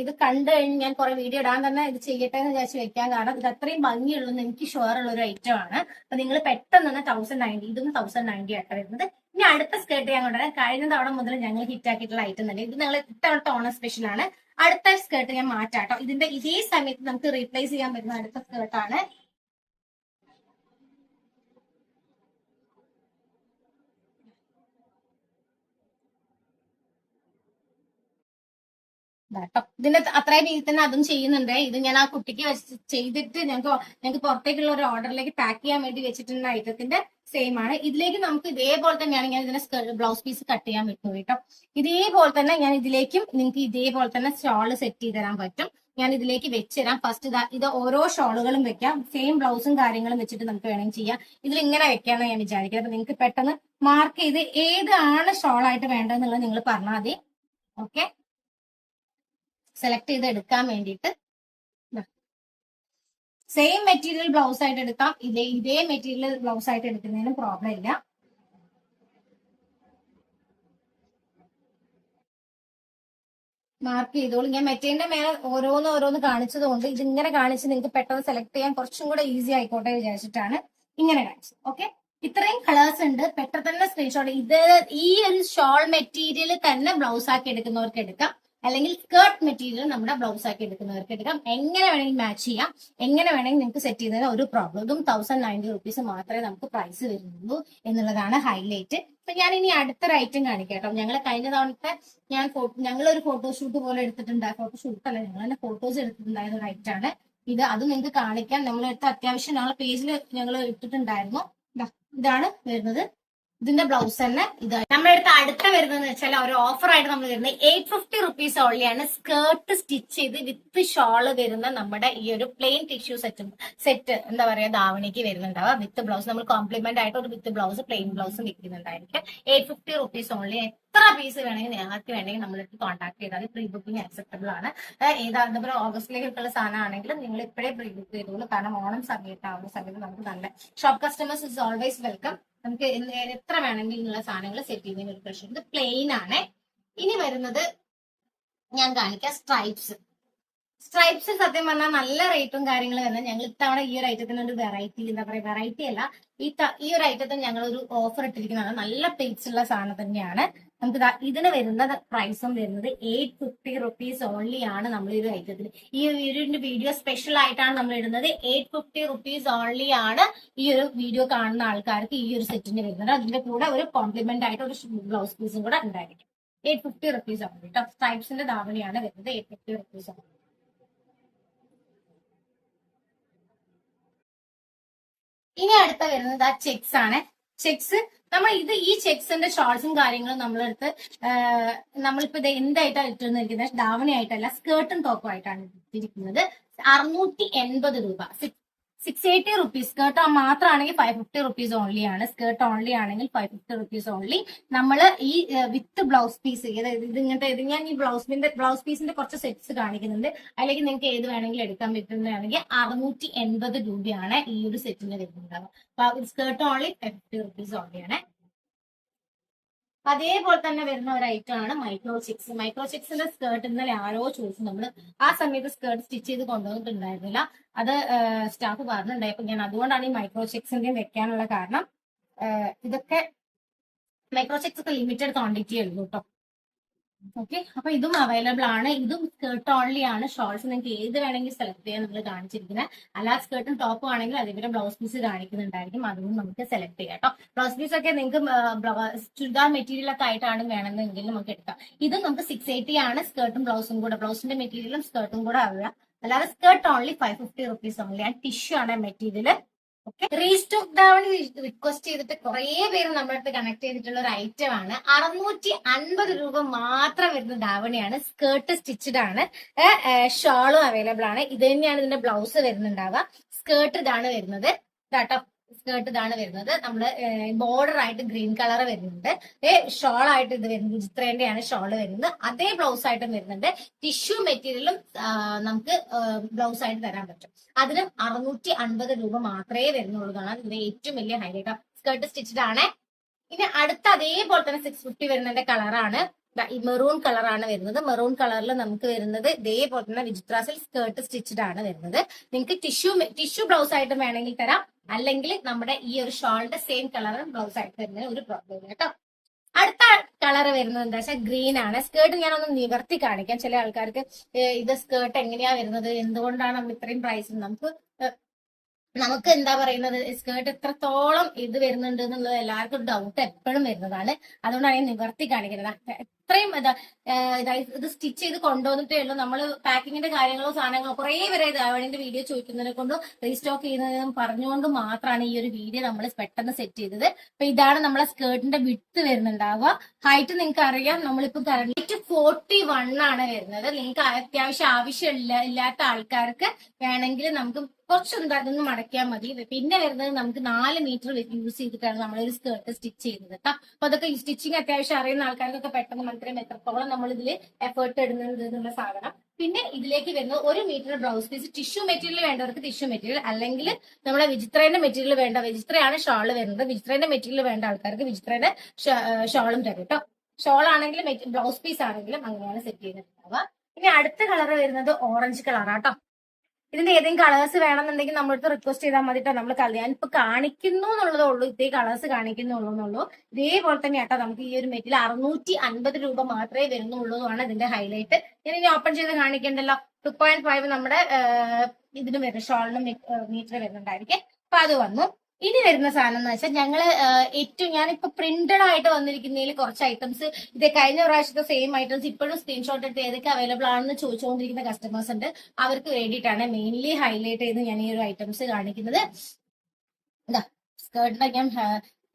ഇത് കണ്ടു കഴിഞ്ഞ് ഞാൻ കുറെ വീഡിയോ ഇടാൻ തന്നെ ഇത് ചെയ്യട്ടെ എന്ന് വിചാരിച്ച് വെക്കാൻ. കാരണം ഇത് അത്രയും ഭംഗിയുള്ളതെന്ന് എനിക്ക് ഷുവർ ഉള്ള ഒരു ഐറ്റം ആണ്. അപ്പൊ നിങ്ങൾ പെട്ടെന്ന് തന്നെ 1090, ഇതും 1090 ആയിട്ട് വരുന്നത്. ഇനി അടുത്ത സ്കേർട്ട് ഞാൻ കൊണ്ടുവരാം. കഴിഞ്ഞ തവണ മുതൽ ഞങ്ങൾ ഹിറ്റ് ആക്കിയിട്ടുള്ള ഐറ്റം തന്നെ. ഇത് ഞങ്ങൾ ഇത്തവണത്തെ ഓണം സ്പെഷ്യൽ ആണ്. അടുത്ത സ്കേർട്ട് ഞാൻ മാറ്റാട്ടോ. ഇതിന്റെ ഇതേ സമയത്ത് നമുക്ക് റീപ്ലേസ് ചെയ്യാൻ പറ്റുന്ന അടുത്ത സ്കേർട്ടാണ്. കേട്ടോ. ഇതിന്റെ അത്രയും രീതിയിൽ തന്നെ അതും ചെയ്യുന്നുണ്ട്. ഇത് ഞാൻ ആ കുട്ടിക്ക് ചെയ്തിട്ട് ഞങ്ങൾക്ക് പുറത്തേക്കുള്ള ഒരു ഓർഡറിലേക്ക് പാക്ക് ചെയ്യാൻ വേണ്ടി വെച്ചിട്ടുള്ള ഐറ്റത്തിന്റെ സെയിം ആണ്. ഇതിലേക്ക് നമുക്ക് ഇതേപോലെ തന്നെയാണ് ഞാൻ ഇതിന്റെ ബ്ലൗസ് പീസ് കട്ട് ചെയ്യാൻ പറ്റും കേട്ടോ. ഇതേപോലെ തന്നെ ഞാൻ ഇതിലേക്കും നിങ്ങൾക്ക് ഇതേപോലെ തന്നെ ഷോള് സെറ്റ് ചെയ്ത് തരാൻ പറ്റും. ഞാൻ ഇതിലേക്ക് വെച്ചുതരാം. ഫസ്റ്റ് ഇത് ഓരോ ഷോളുകളും വെക്കാം. സെയിം ബ്ലൗസും കാര്യങ്ങളും വെച്ചിട്ട് നമുക്ക് വേണമെങ്കിൽ ചെയ്യാം. ഇതിൽ ഇങ്ങനെ വെക്കാമെന്ന് ഞാൻ വിചാരിക്കുന്നത്. അപ്പൊ നിങ്ങൾക്ക് പെട്ടെന്ന് മാർക്ക് ചെയ്ത് ഏതാണ് ഷോളായിട്ട് വേണ്ടതെന്നുള്ളത് നിങ്ങൾ പറഞ്ഞാൽ മതി. ഓക്കെ, സെലക്ട് ചെയ്ത് എടുക്കാൻ വേണ്ടിയിട്ട് സെയിം മെറ്റീരിയൽ ബ്ലൗസ് ആയിട്ട് എടുക്കാം. ഇതേ മെറ്റീരിയൽ ബ്ലൗസ് ആയിട്ട് എടുക്കുന്നതിനും പ്രോബ്ലം ഇല്ല. മാർക്ക് ചെയ്തോളൂ. ഞാൻ മെറ്റീരിയലിന്റെ മേലെ ഓരോന്ന് കാണിച്ചത് കൊണ്ട് ഇതിങ്ങനെ കാണിച്ച് നിങ്ങൾക്ക് പെട്ടെന്ന് സെലക്ട് ചെയ്യാൻ കുറച്ചും കൂടെ ഈസി ആയിക്കോട്ടെ വിചാരിച്ചിട്ടാണ് ഇങ്ങനെ കാണിച്ചത്. ഓക്കെ, ഇത്രയും കളേഴ്സ് ഉണ്ട്. പെട്ടെന്ന് തന്നെ സ്ക്രീൻഷോട്ട്. ഈ ഒരു ഷോൾ മെറ്റീരിയൽ തന്നെ ബ്ലൗസ് ആക്കി എടുക്കുന്നവർക്ക് എടുക്കാം, അല്ലെങ്കിൽ സ്കേർട്ട് മെറ്റീരിയൽ നമ്മുടെ ബ്ലൗസ് ആക്കി എടുക്കുന്നവർക്ക് എടുക്കാം. എങ്ങനെ വേണമെങ്കിൽ മാച്ച് ചെയ്യാം, എങ്ങനെ വേണമെങ്കിൽ നിങ്ങൾക്ക് സെറ്റ് ചെയ്യുന്നതിന് ഒരു പ്രോബ്ലം. ഇതും 1090 റുപ്പീസ് മാത്രമേ നമുക്ക് പ്രൈസ് വരുന്നുള്ളൂ എന്നുള്ളതാണ് ഹൈലൈറ്റ്. അപ്പൊ ഞാൻ ഇനി അടുത്തൊരു ഐറ്റം കാണിക്കാം കേട്ടോ. ഞങ്ങൾ കഴിഞ്ഞ തവണത്തെ ഞങ്ങളൊരു ഫോട്ടോഷൂട്ട് പോലെ ഫോട്ടോഷൂട്ട് അല്ല, ഞങ്ങൾ തന്നെ ഫോട്ടോസ് എടുത്തിട്ടുണ്ടായിരുന്ന ഒരു ഐറ്റം ആണ് ഇത്. അത് നിങ്ങൾക്ക് കാണിക്കാം. നമ്മളെടുത്ത് അത്യാവശ്യം ഞങ്ങളെ പേജിൽ ഞങ്ങൾ ഇട്ടിട്ടുണ്ടായിരുന്നു. ഇതാണ് വരുന്നത്. ഇതിന്റെ ബ്ലൗസ് തന്നെ ഇതാണ്. നമ്മുടെ അടുത്ത വരുന്നത് വെച്ചാൽ ഒരു ഓഫർ ആയിട്ട് നമ്മൾ വരുന്നത് 850 റുപ്പീസ് ഓൺലിയാണ്. സ്കേർട്ട് സ്റ്റിച്ച് ചെയ്ത് വിത്ത് ഷോള് വരുന്ന നമ്മുടെ ഈ ഒരു പ്ലെയിൻ ടിഷ്യൂ സെറ്റ് എന്താ പറയാ ധാവണിക്ക് വരുന്നുണ്ടാവുക. വിത്ത് ബ്ലൗസ് നമ്മൾ കോംപ്ലിമെന്റ് ആയിട്ട് ഒരു വിത്ത് ബ്ലൗസ് പ്ലെയിൻ ബ്ലൗസും വിൽക്കുന്നുണ്ടായിരിക്കും. 850 റുപ്പീസ് ഓൺലി. എത്ര പീസ് വേണമെങ്കിൽ നിങ്ങൾക്ക് വേണമെങ്കിൽ നമ്മളെടുത്ത് കോൺടാക്ട് ചെയ്താൽ പ്രീ ബുക്കിംഗ് അക്സെപ്റ്റബിൾ ആണ്. എന്താ ഓഗസ്റ്റിലേക്കുള്ള സാധനം ആണെങ്കിലും നിങ്ങൾ ഇപ്പോഴേ പ്രീ ബുക്ക് ചെയ്തോളൂ. കാരണം ഓണം സമയത്താവുന്ന സമയത്ത് നമുക്ക് നല്ല shop customers is always welcome. നമുക്ക് എത്ര വേണമെങ്കിൽ ഉള്ള സാധനങ്ങൾ സെറ്റ് ചെയ്യുന്നതിന് ഒരു പ്രശ്നം. ഇത് പ്ലെയിൻ ആണ്. ഇനി വരുന്നത് ഞാൻ കാണിക്കാം സ്ട്രൈപ്സ് സത്യം പറഞ്ഞാൽ നല്ല റേറ്റും കാര്യങ്ങളും വരുന്നത്. ഞങ്ങൾ ഇത്തവണ ഈ ഒരു ഐറ്റത്തിന് ഒരു വെറൈറ്റി എന്താ പറയുക, വെറൈറ്റി അല്ല, ഈ ഒരു ഐറ്റത്തിന് ഞങ്ങൾ ഒരു ഓഫർ ഇട്ടിരിക്കുന്നതാണ്. നല്ല പേസ് ഉള്ള സാധനം തന്നെയാണ്. നമുക്ക് ഇതിന് വരുന്ന പ്രൈസും വരുന്നത് 850 റുപ്പീസ് ഓൺലി ആണ്. നമ്മൾ ഈ ഒരു ഐറ്റത്തിന് ഈ ഒരു വീഡിയോ സ്പെഷ്യൽ ആയിട്ടാണ് നമ്മൾ ഇടുന്നത്. 850 റുപ്പീസ് ഓൺലി ആണ് ഈ ഒരു വീഡിയോ കാണുന്ന ആൾക്കാർക്ക് ഈ ഒരു സെറ്റിന് വരുന്നത്. അതിന്റെ കൂടെ ഒരു കോംപ്ലിമെന്റ് ആയിട്ട് ഒരു ബ്ലൗസ് പീസും കൂടെ ഉണ്ടായിരിക്കും. 850 റുപ്പീസ് ആണ് കേട്ടോ. സ്ട്രൈപ്സിന്റെ ധാവണിയാണ് വരുന്നത്. 850 റുപ്പീസ് ആണ്. ഇനി അടുത്ത വരുന്നത് ആ ചെക്സ് ആണ്. ചെക്സ് നമ്മൾ ഈ ചെക്സിന്റെ ഷോർട്സും കാര്യങ്ങളും നമ്മളെടുത്ത് നമ്മളിപ്പോ ഇത് എന്തായിട്ടാണ് ഇട്ടിരുന്നിരിക്കുന്നത്, ധാവണി ആയിട്ടല്ല, സ്കേർട്ടും ടോപ്പും ആയിട്ടാണ് ഇട്ടിരിക്കുന്നത്. 680 രൂപ, 680 റുപ്പീസ്. സ്കേർട്ട് മാത്രമാണെങ്കിൽ 550 റുപ്പീസ് ഓൺലി ആണ്. സ്കേർട്ട് ഓൺലി ആണെങ്കിൽ 550 റുപ്പീസ് ഓൺലി. നമ്മൾ ഈ വിത്ത് ബ്ലൗസ് പീസ് ഇത് ഞാൻ ഈ ബ്ലൗസ് പീസിന്റെ കുറച്ച് സെറ്റ്സ് കാണിക്കുന്നുണ്ട്. അതിലേക്ക് നിങ്ങൾക്ക് ഏത് വേണമെങ്കിലും എടുക്കാൻ പറ്റുന്നതാണെങ്കിൽ 680 രൂപയാണ് ഈ ഒരു സെറ്റിന് വരുന്നുണ്ടാവുക. അപ്പൊ സ്കേർട്ട് ഓൺലി 550 റുപ്പീസ് ഓൺലി ആണ്. അതേപോലെ തന്നെ വരുന്ന ഒരു ഐറ്റം ആണ് മൈക്രോ ചെക്സിന്റെ സ്കേർട്ട്. ഇന്നലെ ആരോ ചോദിച്ചു. നമ്മൾ ആ സമയത്ത് സ്കേർട്ട് സ്റ്റിച്ച് ചെയ്ത് കൊണ്ടുവന്നിട്ടുണ്ടായിരുന്നില്ല. അത് സ്റ്റാഫ് പറഞ്ഞിട്ടുണ്ടായി. അപ്പൊ ഞാൻ അതുകൊണ്ടാണ് ഈ മൈക്രോ ചെക്സിന്റെയും വെക്കാനുള്ള കാരണം. ഇതൊക്കെ മൈക്രോ ചെക്സ് ഒക്കെ ലിമിറ്റഡ് ക്വാണ്ടിറ്റി ഉള്ളൂ കേട്ടോ. ഓക്കെ, അപ്പൊ ഇതും അവൈലബിൾ ആണ്. ഇതും സ്കേർട്ട് ഓൺലി ആണ്. ഷോർട്സ് നിങ്ങൾക്ക് ഏത് വേണമെങ്കിൽ സെലക്ട് ചെയ്യാൻ നമ്മൾ കാണിച്ചിരിക്കുന്നത്. അല്ലാതെ സ്കേർട്ടും ടോപ്പും ആണെങ്കിൽ അതിന്റെ ബ്ലൗസ് പീസ് കാണിക്കുന്നുണ്ടായിരിക്കും. അതും നമുക്ക് സെലക്ട് ചെയ്യാം കേട്ടോ. ബ്ലൗസ് പീസ് ഒക്കെ നിങ്ങൾക്ക് ചുരിദാർ മെറ്റീരിയൽ ഒക്കെ ആയിട്ടാണ് വേണമെന്നെങ്കിൽ നമുക്ക് എടുക്കാം. ഇതും നമുക്ക് 680 ആണ്. സ്കേർട്ടും ബ്ലൗസും കൂടെ, ബ്ലൗസിന്റെ മെറ്റീരിയലും സ്കേർട്ടും കൂടെ ആവുക. അല്ലാതെ സ്കേർട്ട് ഓൺലി 550 റുപ്പീസ് ഓൺലി ആണ്. ടിഷ്യൂ ആണ് material. Okay, restock davani request ചെയ്തിട്ട് കുറെ പേര് നമ്മുടെ അടുത്ത് കണക്ട് ചെയ്തിട്ടുള്ള ഒരു ഐറ്റം ആണ്. 650 രൂപ മാത്രം വരുന്ന ധാവണിയാണ്. സ്കേർട്ട് സ്റ്റിച്ചഡ് ആണ്. ഷോളും അവൈലബിൾ ആണ്. ഇത് തന്നെയാണ് ഇതിന്റെ ബ്ലൗസ് വരുന്നുണ്ടാവുക. സ്കേർട്ട് ഇതാണ് വരുന്നത്. സ്കേർട്ട് ഇതാണ് വരുന്നത്. നമ്മള് ബോർഡർ ആയിട്ട് ഗ്രീൻ കളർ വരുന്നുണ്ട്. ഷോൾ ആയിട്ട് ഇത് വരുന്നത് വിചിത്രേന്റെയാണ് ഷോൾ വരുന്നത്. അതേ ബ്ലൗസ് ആയിട്ടും വരുന്നുണ്ട്. ടിഷ്യൂ മെറ്റീരിയലും നമുക്ക് ബ്ലൗസ് ആയിട്ട് തരാൻ പറ്റും. അതിനും 650 രൂപ മാത്രമേ വരുന്നുള്ളൂ. ഇതിന്റെ ഏറ്റവും വലിയ ഹൈലൈറ്റ്. സ്കേർട്ട് സ്റ്റിച്ചഡ് ആണ്. ഇനി അടുത്ത അതേപോലെ തന്നെ 650 വരുന്നതിന്റെ കളറാണ് ഈ മെറൂൺ കളറാണ് വരുന്നത്. മെറൂൺ കളറിൽ നമുക്ക് വരുന്നത് ഇതേപോലെ തന്നെ വിചിത്രാസിൽ സ്കേർട്ട് സ്റ്റിച്ചഡ് ആണ് വരുന്നത്. നിങ്ങൾക്ക് ടിഷ്യൂ ബ്ലൗസ് ആയിട്ട് വേണമെങ്കിൽ തരാം. അല്ലെങ്കിൽ നമ്മുടെ ഈ ഒരു ഷോളിന്റെ സെയിം കളർ ബ്ലൗസ് ആയിട്ട് വരുന്നതിന് ഒരു പ്രോബ്ലം ഇല്ല കേട്ടോ. അടുത്ത കളർ വരുന്നത് എന്താ വെച്ചാൽ ഗ്രീൻ ആണ്. സ്കേർട്ട് ഞാനൊന്ന് നിവർത്തി കാണിക്കാം. ചില ആൾക്കാർക്ക് ഇത് സ്കേർട്ട് എങ്ങനെയാ വരുന്നത്, എന്തുകൊണ്ടാണ് നമ്മൾ ഇത്രയും പ്രൈസ്, നമുക്ക് എന്താ പറയുന്നത്, സ്കേർട്ട് എത്രത്തോളം ഇത് വരുന്നുണ്ട് എന്നുള്ളത് എല്ലാവർക്കും ഡൗട്ട് എപ്പോഴും വരുന്നതാണ്. അതുകൊണ്ടാണ് ഞാൻ നിവർത്തി കാണിക്കുന്നത്. അത്രയും ഇത് സ്റ്റിച്ച് ചെയ്ത് കൊണ്ടുവന്നിട്ടേ ഉള്ളൂ. നമ്മൾ പാക്കിങ്ങിന്റെ കാര്യങ്ങളോ സാധനങ്ങളോ കുറെ പേരെ ധാവണിന്റെ വീഡിയോ ചോദിക്കുന്നതിനെ കൊണ്ട് റീസ്റ്റോക്ക് ചെയ്യുന്നതെന്നും പറഞ്ഞുകൊണ്ട് മാത്രമാണ് ഈ ഒരു വീഡിയോ നമ്മൾ പെട്ടെന്ന് സെറ്റ് ചെയ്തത്. അപ്പൊ ഇതാണ് നമ്മളെ സ്കേർട്ടിന്റെ വിഡ്ത്ത് വരുന്നുണ്ടാവുക. ഹൈറ്റ് നിങ്ങൾക്ക് അറിയാം, നമ്മളിപ്പോ കറന്റ് 41 ആണ് വരുന്നത്. നിങ്ങൾക്ക് ആവശ്യമില്ലാത്ത ആൾക്കാർക്ക് വേണമെങ്കിൽ നമുക്ക് കുറച്ചൊന്നും അതൊന്നും മടക്കിയാൽ മതി. പിന്നെ വരുന്നത് നമുക്ക് 4 മീറ്റർ യൂസ് ചെയ്തിട്ടാണ് നമ്മളൊരു സ്കേർട്ട് സ്റ്റിച്ച് ചെയ്യുന്നത് കേട്ടോ. അപ്പൊ അതൊക്കെ സ്റ്റിച്ചിങ് അത്യാവശ്യം അറിയുന്ന ആൾക്കാർക്കൊക്കെ പെട്ടെന്ന് മനസ്സിലാവും എത്രത്തോളം നമ്മൾ ഇതിൽ എഫേർട്ട് ഇടുന്നത് എന്നുള്ള സാധനം. പിന്നെ ഇതിലേക്ക് വരുന്നത് 1 metre blouse piece. Tissue material വേണ്ടവർക്ക് ടിഷ്യൂ മെറ്റീരിയൽ, അല്ലെങ്കിൽ നമ്മുടെ വിചിത്രേന്റെ മെറ്റീരിയൽ വേണ്ട, വിചിത്രയാണ് ഷാള് വരുന്നത്. വിചിത്രേന്റെ മെറ്റീരിയൽ വേണ്ട ആൾക്കാർക്ക് വിചിത്രേന്റെ ഷാളും തരും കേട്ടോ. ഷോൾ ആണെങ്കിലും ബ്ലൗസ് പീസ് ആണെങ്കിലും അങ്ങനെയാണ് സെറ്റ് ചെയ്തിട്ടുണ്ടാവുക. ഇനി അടുത്ത കളർ വരുന്നത് ഓറഞ്ച് കളറാട്ടോ. ഇതിന്റെ ഏതെങ്കിലും കളേഴ്സ് വേണമെന്നുണ്ടെങ്കിൽ നമ്മളടുത്ത് റിക്വസ്റ്റ് ചെയ്താൽ മതിട്ടോ. നമ്മൾ ഞാനിപ്പോ കാണിക്കുന്നു എന്നുള്ളതേ ഉള്ളൂ, ഇതേ കളേഴ്സ് കാണിക്കുന്നുള്ളൂ. ഇതേപോലെ തന്നെ ആട്ടോ നമുക്ക് ഈ ഒരു മെറ്റീരിയൽ 650 രൂപ മാത്രമേ വരുന്നുള്ളൂന്നാണ് ഇതിന്റെ ഹൈലൈറ്റ്. ഞാൻ ഇനി ഓപ്പൺ ചെയ്ത് കാണിക്കണ്ടല്ലോ. 2.5 നമ്മുടെ ഇതിന് വരുന്നത് ഷോളിന് മീറ്റർ വരുന്നുണ്ടായിരിക്കും. അപ്പൊ അത് വന്നു. ഇനി വരുന്ന സാധനം എന്ന് വെച്ചാൽ ഞങ്ങള് ഞാനിപ്പോ പ്രിന്റഡ് ആയിട്ട് വന്നിരിക്കുന്നതിൽ കുറച്ച് ഐറ്റംസ്, ഇത് കഴിഞ്ഞ പ്രാവശ്യത്തെ സെയിം ഐറ്റംസ് ഇപ്പോഴും സ്ക്രീൻഷോട്ട് എടുത്ത് ഏതൊക്കെ അവൈലബിൾ ആണെന്ന് ചോദിച്ചുകൊണ്ടിരിക്കുന്ന കസ്റ്റമേഴ്സ് ഉണ്ട്. അവർക്ക് വേണ്ടിയിട്ടാണ് മെയിൻലി ഹൈലൈറ്റ് ചെയ്ത് ഞാൻ ഈ ഒരു ഐറ്റംസ് കാണിക്കുന്നത്. എന്താ സ്കേർട്ടിന്റെ ഞാൻ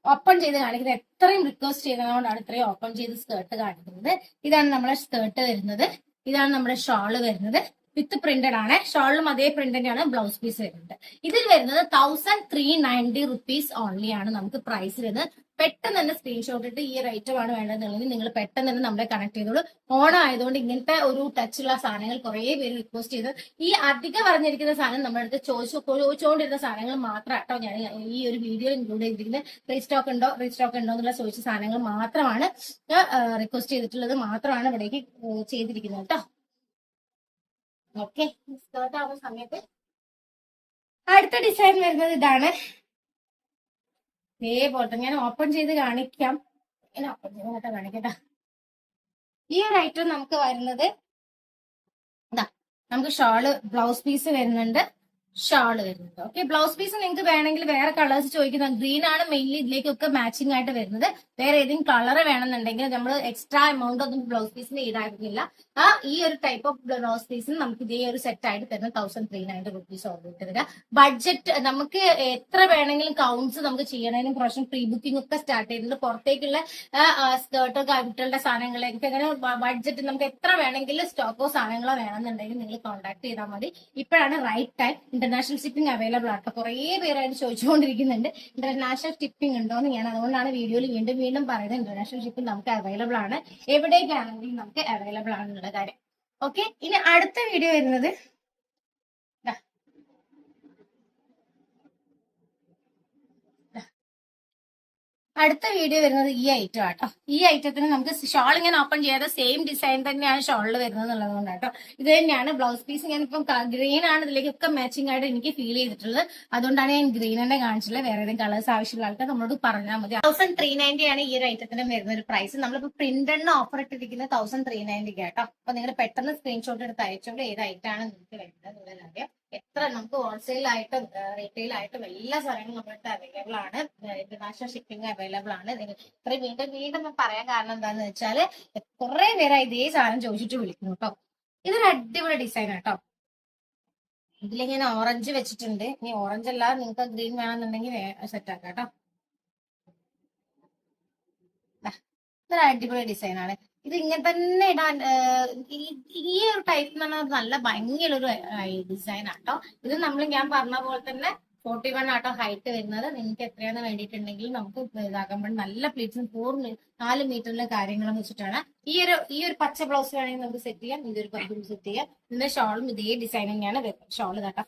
ഓപ്പൺ ചെയ്ത് കാണിക്കുന്നത്, എത്രയും റിക്വസ്റ്റ് ചെയ്തതുകൊണ്ടാണ് ഇത്രയും ഓപ്പൺ ചെയ്ത് സ്കേർട്ട് കാണിക്കുന്നത്. ഇതാണ് നമ്മുടെ സ്കേർട്ട് വരുന്നത്. ഇതാണ് നമ്മുടെ ഷോള് വരുന്നത്. വിത്ത് പ്രിന്റഡ് ആണ്. ഷോളിലും അതേ പ്രിന്റ് തന്നെയാണ് ബ്ലൗസ് പീസ് വരുന്നത്. ഇതിൽ വരുന്നത് 1390 റുപ്പീസ് ഓൺലി ആണ് നമുക്ക് പ്രൈസ് വരുന്നത്. പെട്ടെന്ന് തന്നെ സ്ക്രീൻഷോട്ട് ഇട്ട് ഈ ഒരു ഐറ്റം ആണ് വേണ്ടതെന്നുണ്ടെങ്കിൽ നിങ്ങൾ പെട്ടെന്ന് തന്നെ നമ്മളെ കണക്ട് ചെയ്തോളൂ. ഓണം ആയതുകൊണ്ട് ഇങ്ങനത്തെ ഒരു ടച്ചുള്ള സാധനങ്ങൾ കുറെ പേര് റിക്വസ്റ്റ് ചെയ്ത്, ഈ അധികം പറഞ്ഞിരിക്കുന്ന സാധനം നമ്മുടെ അടുത്ത് ചോദിച്ചുകൊണ്ടിരുന്ന സാധനങ്ങൾ മാത്രം കേട്ടോ ഞാൻ ഈ ഒരു വീഡിയോ ഇൻക്ലൂഡ് ചെയ്തിരിക്കുന്നത്. റീസ്റ്റോക്ക് ഉണ്ടോ എന്നുള്ള ചോദിച്ച സാധനങ്ങൾ മാത്രമാണ് റിക്വസ്റ്റ് ചെയ്തിട്ടുള്ളത്, മാത്രമാണ് ഇവിടേക്ക് ചെയ്തിരിക്കുന്നത് കേട്ടോ. ഓക്കെ, സ്കേർട്ട് ആവുന്ന സമയത്ത് അടുത്ത ഡിസൈൻ വരുന്നത് ഇതാണ്. ഇതേപോലത്തെ ഞാൻ ഓപ്പൺ ചെയ്ത് കാണിക്കാം. ഇങ്ങനെ ഓപ്പൺ ചെയ്ത് കാണിക്കട്ടാ. ഈ ഒരു ഐറ്റം നമുക്ക് വരുന്നത് നമുക്ക് ഷോള് ബ്ലൗസ് പീസ് വരുന്നുണ്ട്, ഷാള് വരുന്നത്. ഓക്കെ, ബ്ലൗസ് പീസ് നിങ്ങൾക്ക് വേണമെങ്കിൽ വേറെ കളേഴ്സ് ചോദിക്കുന്ന ഗ്രീൻ ആണ് മെയിൻലി ഇതിലേക്കൊക്കെ മാച്ചിങ് ആയിട്ട് വരുന്നത്. വേറെ ഏതെങ്കിലും കളർ വേണമെന്നുണ്ടെങ്കിൽ നമ്മൾ എക്സ്ട്രാ എമൗണ്ട് ഒന്നും ബ്ലൗസ് പീസിന് ഈടാക്കുന്നില്ല. ഈ ഒരു ടൈപ്പ് ഓഫ് ബ്ലൗസ് പീസിന് നമുക്ക് ഇതേ ഒരു സെറ്റ് ആയിട്ട് തരുന്ന 1390 റുപ്പീസ് ഓർഡർ ഇട്ട് തരാം. ബഡ്ജറ്റ് നമുക്ക് എത്ര വേണമെങ്കിലും കൗണ്ട്സ് നമുക്ക് ചെയ്യണതിനും പ്രാവശ്യം പ്രീ ബുക്കിംഗ് ഒക്കെ സ്റ്റാർട്ട് ചെയ്തിട്ടുണ്ട്. പുറത്തേക്കുള്ള സ്കേർട്ടോ കുട്ടികളുടെ സാധനങ്ങളിലേക്ക് അങ്ങനെ ബഡ്ജറ്റ് നമുക്ക് എത്ര വേണമെങ്കിലും സ്റ്റോക്കോ സാധനങ്ങളോ വേണമെന്നുണ്ടെങ്കിൽ നിങ്ങൾ കോൺടാക്ട് ചെയ്താൽ മതി. ഇപ്പോഴാണ് right time. International shipping available ആണ്. കുറെ പേരായിട്ട് ചോദിച്ചുകൊണ്ടിരിക്കുന്നുണ്ട് ഇന്റർനാഷണൽ ഷിപ്പിംഗ് ഉണ്ടോ എന്ന്. ഞാൻ അതുകൊണ്ടാണ് വീഡിയോയിൽ വീണ്ടും പറയുന്നത് ഇന്റർനാഷണൽ ഷിപ്പിംഗ് നമുക്ക് അവൈലബിൾ ആണ്, എവിടേക്കാണെങ്കിലും നമുക്ക് അവൈലബിൾ ആണെന്നുള്ള കാര്യം. ഓക്കെ, ഇനി അടുത്ത വീഡിയോ വരുന്നത് അടുത്ത വീഡിയോ വരുന്നത് ഈ ഐറ്റം ആട്ടോ. ഈ ഐറ്റത്തിന് നമുക്ക് ഷോൾ ഇങ്ങനെ ഓപ്പൺ ചെയ്യാതെ സെയിം ഡിസൈൻ തന്നെയാണ് ഷോളിൽ വരുന്നത് എന്നുള്ളത് കൊണ്ടാട്ടോ. ഇത് തന്നെയാണ് ബ്ലൗസ് പീസ്. ഞാനിപ്പം ഗ്രീൻ ആണ് ഇതിലേക്കൊക്കെ മാച്ചിങ് ആയിട്ട് എനിക്ക് ഫീൽ ചെയ്തിട്ടുള്ളത്. അതുകൊണ്ടാണ് ഞാൻ ഗ്രീൻ തന്നെ കാണിച്ചിട്ടുള്ളത്. വേറെ ഏതെങ്കിലും കളേഴ്സ് ആവശ്യമുള്ള ആൾക്കാർ നമ്മളോട് പറഞ്ഞാൽ മതി. 1390 ആണ് ഈ ഒരു ഐറ്റത്തിന് വരുന്ന ഒരു പ്രൈസ്. നമ്മളിപ്പോ പ്രിന്റഡിന് ഓഫർ ഇട്ടിരിക്കുന്നത് 1390 കേട്ടോ. അപ്പൊ നിങ്ങൾ പെട്ടെന്ന് സ്ക്രീൻഷോട്ട് എടുത്ത് അയച്ചോളൂ ഏത് ഐറ്റാണ് നിങ്ങൾക്ക് വരുന്നത് എന്നുള്ളത് അറിയാം. എത്ര നമുക്ക് ഹോൾസെയിലായിട്ടും റീറ്റെയിൽ ആയിട്ടും എല്ലാ സാധനങ്ങളും നമ്മുടെ അവൈലബിൾ ആണ്. ഇന്റർനാഷണൽ ഷിപ്പിംഗ് അവൈലബിൾ ആണ്. ഇത്രയും വീണ്ടും പറയാൻ കാരണം എന്താന്ന് വെച്ചാല് കുറെ പേര് ഇതേ സാധനം ചോദിച്ചിട്ട് വിളിക്കുന്നു കേട്ടോ. ഇതൊരു അടിപൊളി ഡിസൈൻ ആട്ടോ. ഇതിലിങ്ങനെ ഓറഞ്ച് വെച്ചിട്ടുണ്ട്. ഇനി ഓറഞ്ച് അല്ലാതെ നിങ്ങൾക്ക് ഗ്രീൻ വേണമെന്നുണ്ടെങ്കിൽ സെറ്റ് ആക്കാം കേട്ടോ. ഇതൊരു അടിപൊളി ഡിസൈൻ ആണ്. ഇത് ഇങ്ങനെ തന്നെ ഇടാൻ ഈ ഒരു ടൈപ്പ് എന്ന് പറഞ്ഞാൽ നല്ല ഭംഗിയുള്ള ഒരു ഡിസൈൻ ആട്ടോ. ഇത് ഞാൻ പറഞ്ഞ പോലെ തന്നെ 41 ആട്ടോ ഹൈറ്റ് വരുന്നത്. നിങ്ങൾക്ക് എത്രയാന്ന് വേണ്ടിയിട്ടുണ്ടെങ്കിൽ നമുക്ക് ഇതാക്കുമ്പോൾ നല്ല പ്ലീറ്റ്സും 4 മീറ്ററിലെ കാര്യങ്ങളും വെച്ചിട്ടാണ്. ഈ ഒരു പച്ച ബ്ലൗസ് വേണമെങ്കിൽ നമുക്ക് സെറ്റ് ചെയ്യാം. ഇതൊരു പർപ്പിൾ സെറ്റ് ചെയ്യാം. ഇതിന്റെ ഷോളും ഇതേ ഡിസൈൻ തന്നെയാണ് വരുന്നത്. ഷോള് കേട്ടോ,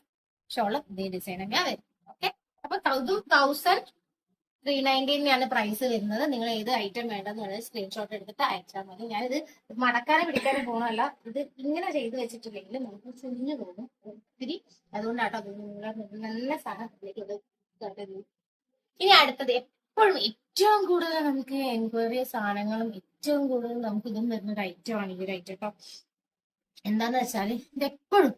ഷോള് ഇതേ ഡിസൈൻ തന്നെയാണ് വരുന്നത്. ഓക്കെ, അപ്പൊ 1390 പ്രൈസ് വരുന്നത്. നിങ്ങൾ ഏത് ഐറ്റം വേണ്ടെന്നുള്ളത് സ്ക്രീൻഷോട്ട് എടുത്തിട്ട് അയച്ചാൽ മതി. ഞാനിത് മടക്കാനെ പിടിക്കാനും പോകണമല്ല, ഇത് ഇങ്ങനെ ചെയ്ത് വെച്ചിട്ടില്ലെങ്കിൽ നമുക്ക് ചുഞ്ഞു പോകും ഒത്തിരി. അതുകൊണ്ടാട്ടോ നല്ല സാധനത്തിലേക്ക്. ഇനി അടുത്തത് എപ്പോഴും ഏറ്റവും കൂടുതൽ നമുക്ക് എൻക്വയറി സാധനങ്ങളും ഏറ്റവും കൂടുതൽ നമുക്ക് ഇതും വരുന്ന ഒരു ഐറ്റമാണ് ഈ ഒരു ഐറ്റം കേട്ടോ. എന്താന്ന് വെച്ചാല് ഇത് എപ്പോഴും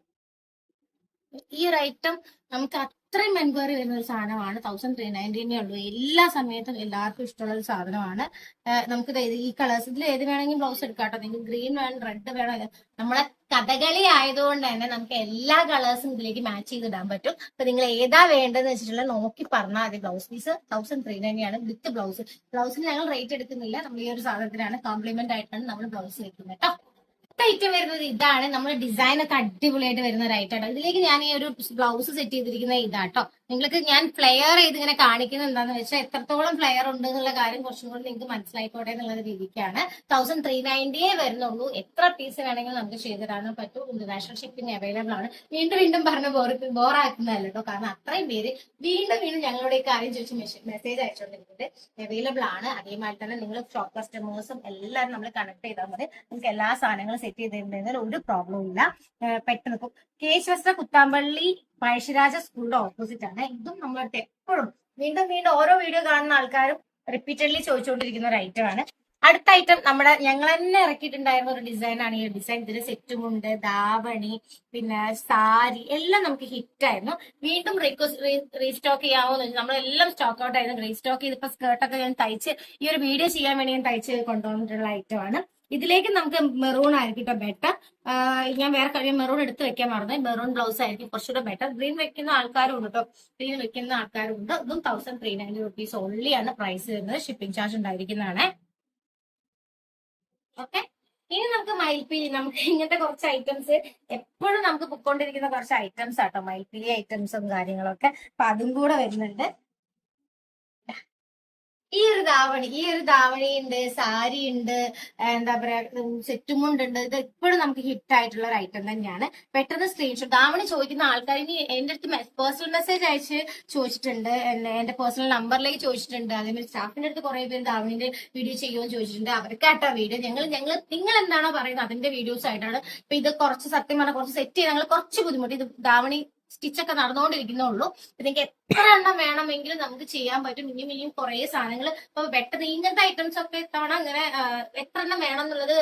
ഈ ഒരു ഐറ്റം നമുക്ക് അത്രയും എൻക്വയറി വരുന്ന ഒരു സാധനമാണ്. 1390 ഉള്ളൂ. എല്ലാ സമയത്തും എല്ലാവർക്കും ഇഷ്ടമുള്ള ഒരു സാധനമാണ്. നമുക്ക് ഈ കളേഴ്സ് ഇതിൽ ഏത് വേണമെങ്കിലും ബ്ലൗസ് എടുക്കാം കേട്ടോ. നിങ്ങൾക്ക് ഗ്രീൻ വേണം, റെഡ് വേണം. നമ്മളെ കഥകളി ആയതുകൊണ്ട് തന്നെ നമുക്ക് എല്ലാ കളേഴ്സും ഇതിലേക്ക് മാച്ച് ചെയ്തിടാൻ പറ്റും. അപ്പൊ നിങ്ങൾ ഏതാ വേണ്ടതെന്ന് വെച്ചിട്ടുള്ള നോക്കി പറഞ്ഞാൽ മതി. ബ്ലൗസ് പീസ് 1390 ആണ് വിത്ത് ബ്ലൗസ്. ബ്ലൗസിന് ഞങ്ങൾ റേറ്റ് എടുക്കുന്നില്ല. നമ്മൾ ഈ ഒരു സാധനത്തിനാണ് കോംപ്ലിമെന്റ് ആയിട്ടാണ് നമ്മൾ ബ്ലൗസ് വെക്കുന്നത് കേട്ടോ. ഐറ്റം വരുന്നത് ഇതാണ്. നമ്മുടെ ഡിസൈൻ ഒക്കെ അടിപൊളിയായിട്ട് വരുന്ന ഒരു ഐറ്റം ആണ്. ഇതിലേക്ക് ഞാൻ ഈ ഒരു ബ്ലൗസ് സെറ്റ് ചെയ്തിരിക്കുന്ന ഇതാട്ടോ. നിങ്ങൾക്ക് ഞാൻ ഫ്ലെയർ ചെയ്ത് ഇങ്ങനെ കാണിക്കുന്നത് എന്താണെന്ന് വെച്ചാൽ എത്രത്തോളം ഫ്ലെയർ ഉണ്ട് എന്നുള്ള കാര്യം കുറച്ചും കൂടി നിങ്ങൾക്ക് മനസ്സിലായിക്കോട്ടെ എന്നുള്ള രീതിക്കാണ്. 1390 വരുന്നുള്ളൂ. എത്ര പീസ് വേണമെങ്കിലും നമുക്ക് ചെയ്തിടാനും പറ്റും. ഇന്റർനാഷണൽ ഷിപ്പിംഗ് അവൈലബിൾ ആണ്. വീണ്ടും വീണ്ടും പറഞ്ഞ് ബോറാക്കുന്നതല്ല കേട്ടോ. കാരണം അത്രയും പേര് വീണ്ടും വീണ്ടും ഞങ്ങളുടെ ഈ കാര്യം ചോദിച്ച് മെസ്സേജ് അയച്ചുകൊണ്ടിരിക്കുന്നത് അവൈലബിൾ ആണ്. അതേമാതിരി തന്നെ നിങ്ങൾ ഷോപ്പ് കസ്റ്റമേഴ്സും എല്ലാവരും നമ്മൾ കണക്ട് ചെയ്താൽ മതി. നമുക്ക് എല്ലാ സാധനങ്ങളും സെറ്റ് ചെയ്തിട്ടുണ്ടെങ്കിൽ ഒരു പ്രോബ്ലം ഇല്ല. പെട്ടെന്ന് ഇപ്പം കേശവസ്ത്ര കുത്താമ്പള്ളി പഴശ്ശിരാജ സ്കൂളിന്റെ ഓപ്പോസിറ്റ് ആണ്. ഇതും നമ്മളടുത്ത് എപ്പോഴും വീണ്ടും വീണ്ടും ഓരോ വീഡിയോ കാണുന്ന ആൾക്കാരും റിപ്പീറ്റഡ്ലി ചോദിച്ചുകൊണ്ടിരിക്കുന്ന ഒരു ഐറ്റം ആണ്. അടുത്ത ഐറ്റം നമ്മുടെ ഞങ്ങൾ തന്നെ ഇറക്കിയിട്ടുണ്ടായിരുന്ന ഒരു ഡിസൈൻ ആണ്. ഈ ഡിസൈൻ ഇതിന് സെറ്റുമുണ്ട്, ധാവണി, പിന്നെ സാരി എല്ലാം നമുക്ക് ഹിറ്റ് ആയിരുന്നു. വീണ്ടും റീസ്റ്റോക്ക് ചെയ്യാമോന്ന് വെച്ചാൽ നമ്മളെല്ലാം സ്റ്റോക്ക് ഔട്ട് ആയിരുന്നു. റീസ്റ്റോക്ക് ചെയ്തപ്പോ സ്കേർട്ടൊക്കെ ഞാൻ തയ്ച്ച് ഈ ഒരു വീഡിയോ ചെയ്യാൻ വേണ്ടി ഞാൻ തയ്ച്ച് കൊണ്ടുവന്നിട്ടുള്ള ഐറ്റം ആണ്. ഇതിലേക്ക് നമുക്ക് മെറൂൺ ആയിരിക്കും കേട്ടോ ബെറ്റർ. ഞാൻ വേറെ കാര്യം മെറൂൺ എടുത്ത് വെക്കാൻ മറന്നു. മെറൂൺ ബ്ലൗസ് ആയിരിക്കും കുറച്ചുകൂടെ ബെറ്റർ. ഗ്രീൻ വെക്കുന്ന ആൾക്കാരും ഉണ്ട് കേട്ടോ. ഗ്രീൻ വെക്കുന്ന ആൾക്കാരും ഉണ്ട്. ഇതും 1390 റുപ്പീസ് ഓൺലി ആണ് പ്രൈസ് വരുന്നത്. ഷിപ്പിംഗ് ചാർജ് ഉണ്ടായിരിക്കുന്നതാണ്. ഓക്കെ, ഇനി നമുക്ക് മയിൽപ്പീലി. നമുക്ക് ഇങ്ങനത്തെ കുറച്ച് ഐറ്റംസ് എപ്പോഴും നമുക്ക് പൊക്കോണ്ടിരിക്കുന്ന കുറച്ച് ഐറ്റംസ് ആട്ടോ. മയിൽപ്പീലി ഐറ്റംസും കാര്യങ്ങളൊക്കെ. അപ്പൊ അതും കൂടെ വരുന്നുണ്ട്. ഈ ഒരു ധാവണി ഉണ്ട്, സാരി ഉണ്ട്, എന്താ പറയാ സെറ്റുമുണ്ടുണ്ട്. ഇത് എപ്പോഴും നമുക്ക് ഹിറ്റ് ആയിട്ടുള്ള ഒരു ഐറ്റം തന്നെയാണ്. പെട്ടെന്ന് സ്ക്രീൻഷോട്ട് ധാവണി ചോദിക്കുന്ന ആൾക്കാർ ഇനി എന്റെ അടുത്ത് പേഴ്സണൽ മെസ്സേജ് അയച്ച് ചോദിച്ചിട്ടുണ്ട്. എന്റെ പേഴ്സണൽ നമ്പറിലേക്ക് ചോദിച്ചിട്ടുണ്ട്. അതേമാതിരി സ്റ്റാഫിന്റെ അടുത്ത് കുറെ പേര് ധാവണിന്റെ വീഡിയോ ചെയ്യുമെന്ന് ചോദിച്ചിട്ടുണ്ട്. അവർക്കാട്ടോ വീഡിയോ നിങ്ങൾ എന്താണോ പറയുന്നത് അതിന്റെ വീഡിയോസ് ആയിട്ടാണ്. ഇപ്പൊ ഇത് കുറച്ച് സത്യം പറഞ്ഞാൽ കുറച്ച് സെറ്റ് ചെയ്ത് ഞങ്ങൾ കുറച്ച് ബുദ്ധിമുട്ട്. ഇത് ധാവണി സ്റ്റിച്ചൊക്കെ നടന്നുകൊണ്ടിരിക്കുന്നുള്ളൂ. നിങ്ങൾക്ക് എത്ര എണ്ണം വേണമെങ്കിലും നമുക്ക് ചെയ്യാൻ പറ്റും. ഇനിയും ഇനിയും കുറെ സാധനങ്ങൾ ഇപ്പൊ പെട്ടെന്ന് ഇങ്ങനത്തെ ഐറ്റംസ് ഒക്കെ ഇത്തവണ അങ്ങനെ എത്ര എണ്ണം വേണം എന്നുള്ളത്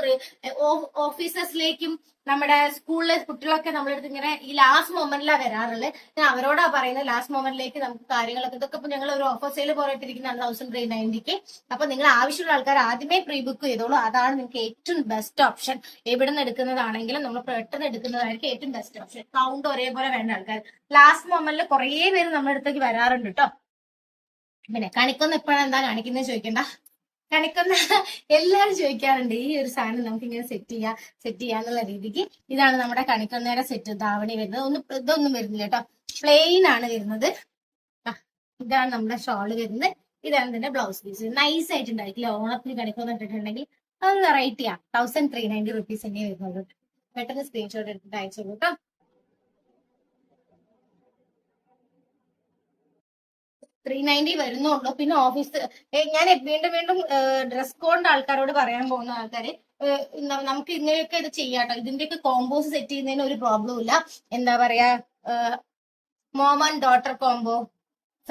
ഓഫീസേഴ്സിലേക്കും നമ്മുടെ സ്കൂളിലെ കുട്ടികളൊക്കെ നമ്മളെടുത്ത് ഇങ്ങനെ ഈ ലാസ്റ്റ് മൊമെന്റിലാണ് വരാറുള്ളത്. ഞാൻ അവരോടാ പറയുന്നത് ലാസ്റ്റ് മൊമെന്റിലേക്ക് നമുക്ക് കാര്യങ്ങളൊക്കെ ഇതൊക്കെ ഇപ്പൊ ഞങ്ങൾ ഒരു ഓഫർ സെയിൽ പോയിട്ടിരിക്കുന്നതാണ് 1390. അപ്പൊ നിങ്ങൾ ആവശ്യമുള്ള ആൾക്കാർ ആദ്യമേ പ്രീ ബുക്ക് ചെയ്തോളൂ. അതാണ് നിങ്ങൾക്ക് ഏറ്റവും ബെസ്റ്റ് ഓപ്ഷൻ. എവിടെ നിന്ന് എടുക്കുന്നതാണെങ്കിലും നമ്മൾ പെട്ടെന്ന് എടുക്കുന്നതായിരിക്കും ഏറ്റവും ബെസ്റ്റ് ഓപ്ഷൻ. കൗണ്ട് ഒരേപോലെ വേണ്ട ആൾക്കാർ ലാസ്റ്റ് മൊമെന്റിൽ കുറെ പേര് നമ്മുടെ അടുത്തേക്ക് വരാറുണ്ട് കേട്ടോ. പിന്നെ കണിക്കൊന്ന് എപ്പോഴാണ് എന്താ കാണിക്കുന്നത് ചോദിക്കണ്ട. കണിക്കൊന്ന എല്ലാവരും ചോദിക്കാറുണ്ട്. ഈ ഒരു സാധനം നമുക്ക് ഇങ്ങനെ സെറ്റ് ചെയ്യാന്നുള്ള രീതിക്ക്. ഇതാണ് നമ്മുടെ കണിക്കൊന്നയുടെ സെറ്റ്. ധാവണി വരുന്നത് ഇതൊന്നും വരുന്നില്ല കേട്ടോ. പ്ലെയിൻ ആണ് വരുന്നത്. ഇതാണ് നമ്മുടെ ഷോള് വരുന്നത്. ഇതാണ് ഇതിന്റെ ബ്ലൗസ് പീസ്. നൈസ് ആയിട്ടുണ്ടായിരിക്കില്ല. ഓണത്തിന് കണിക്കൊന്ന ഇട്ടിട്ടുണ്ടെങ്കിൽ അത് വെറൈറ്റിയാ. 1390 റുപ്പീസ് തന്നെ വരുന്നത്. പെട്ടെന്ന് സ്ക്രീൻഷോട്ട് എടുത്തിട്ട് അയച്ചോളൂ കേട്ടോ. 390 വരുന്നുള്ളൂ. പിന്നെ ഓഫീസ് ഞാൻ വീണ്ടും വീണ്ടും ഡ്രസ് കോഡിന്റെ ആൾക്കാരോട് പറയാൻ പോകുന്ന ആൾക്കാര് നമുക്ക് ഇങ്ങനെയൊക്കെ ഇത് ചെയ്യാട്ടോ. ഇതിന്റെയൊക്കെ കോമ്പോസ് സെറ്റ് ചെയ്യുന്നതിന് ഒരു പ്രോബ്ലം ഇല്ല. എന്താ പറയാ mom and daughter combo,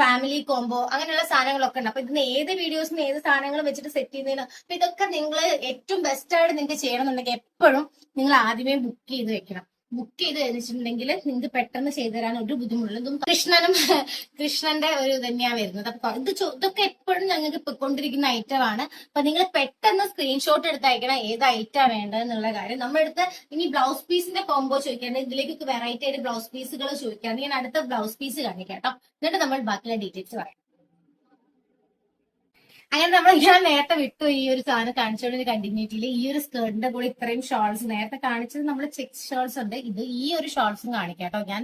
family combo അങ്ങനെയുള്ള സാധനങ്ങളൊക്കെ ഉണ്ട്. അപ്പൊ ഇതിന് ഏത് വീഡിയോസിന് ഏത് സാധനങ്ങളും വെച്ചിട്ട് സെറ്റ് ചെയ്യുന്നതിന് അപ്പൊ ഇതൊക്കെ നിങ്ങൾ ഏറ്റവും ബെസ്റ്റ് ആയിട്ട് നിങ്ങൾക്ക് ചെയ്യണമെന്നുണ്ടെങ്കിൽ എപ്പോഴും നിങ്ങൾ ആദ്യമേ ബുക്ക് ചെയ്ത് വെക്കണം. ബുക്ക് ചെയ്ത് വെച്ചിട്ടുണ്ടെങ്കിൽ നിങ്ങൾക്ക് പെട്ടെന്ന് ചെയ്തു തരാൻ ഒരു ബുദ്ധിമുട്ടില്ല. ഇതും കൃഷ്ണന്റെ ഒരു തന്നെയാണ് വരുന്നത്. അപ്പൊ ഇതൊക്കെ എപ്പോഴും ഞങ്ങൾക്ക് പൊയ്ക്കൊണ്ടിരിക്കുന്ന ഐറ്റമാണ്. അപ്പൊ നിങ്ങൾ പെട്ടെന്ന് സ്ക്രീൻഷോട്ട് എടുത്ത് അയക്കണം ഏത് ഐറ്റമാണ് വേണ്ടത് എന്നുള്ള കാര്യം. നമ്മുടെ അടുത്ത് ഇനി ബ്ലൗസ് പീസിന്റെ കോംബോ ചോദിക്കാണ്ട് ഇതിലേക്കൊക്കെ വെറൈറ്റി ആയിട്ട് ബ്ലൗസ് പീസുകൾ ചോദിക്കാണ്ട് ഞാൻ അടുത്ത ബ്ലൗസ് പീസ് കാണിക്കാം കേട്ടോ. എന്നിട്ട് നമ്മൾ ബാക്കിയുള്ള ഡീറ്റെയിൽസ് പറയാം. അങ്ങനെ ഞാൻ നേരത്തെ വിട്ടു ഈ ഒരു സാധനം കാണിച്ചോണ്ട് കണ്ടിന്യൂറ്റിയിൽ ഈ ഒരു സ്കേർട്ടിന്റെ കൂടെ ഇത്രയും ഷോൾസ് നേരത്തെ കാണിച്ചത് നമ്മൾ ചെക്സ് ഷോൾസ് ഉണ്ട്. ഇത് ഈ ഒരു ഷോൾസും കാണിക്കാം കേട്ടോ. ഞാൻ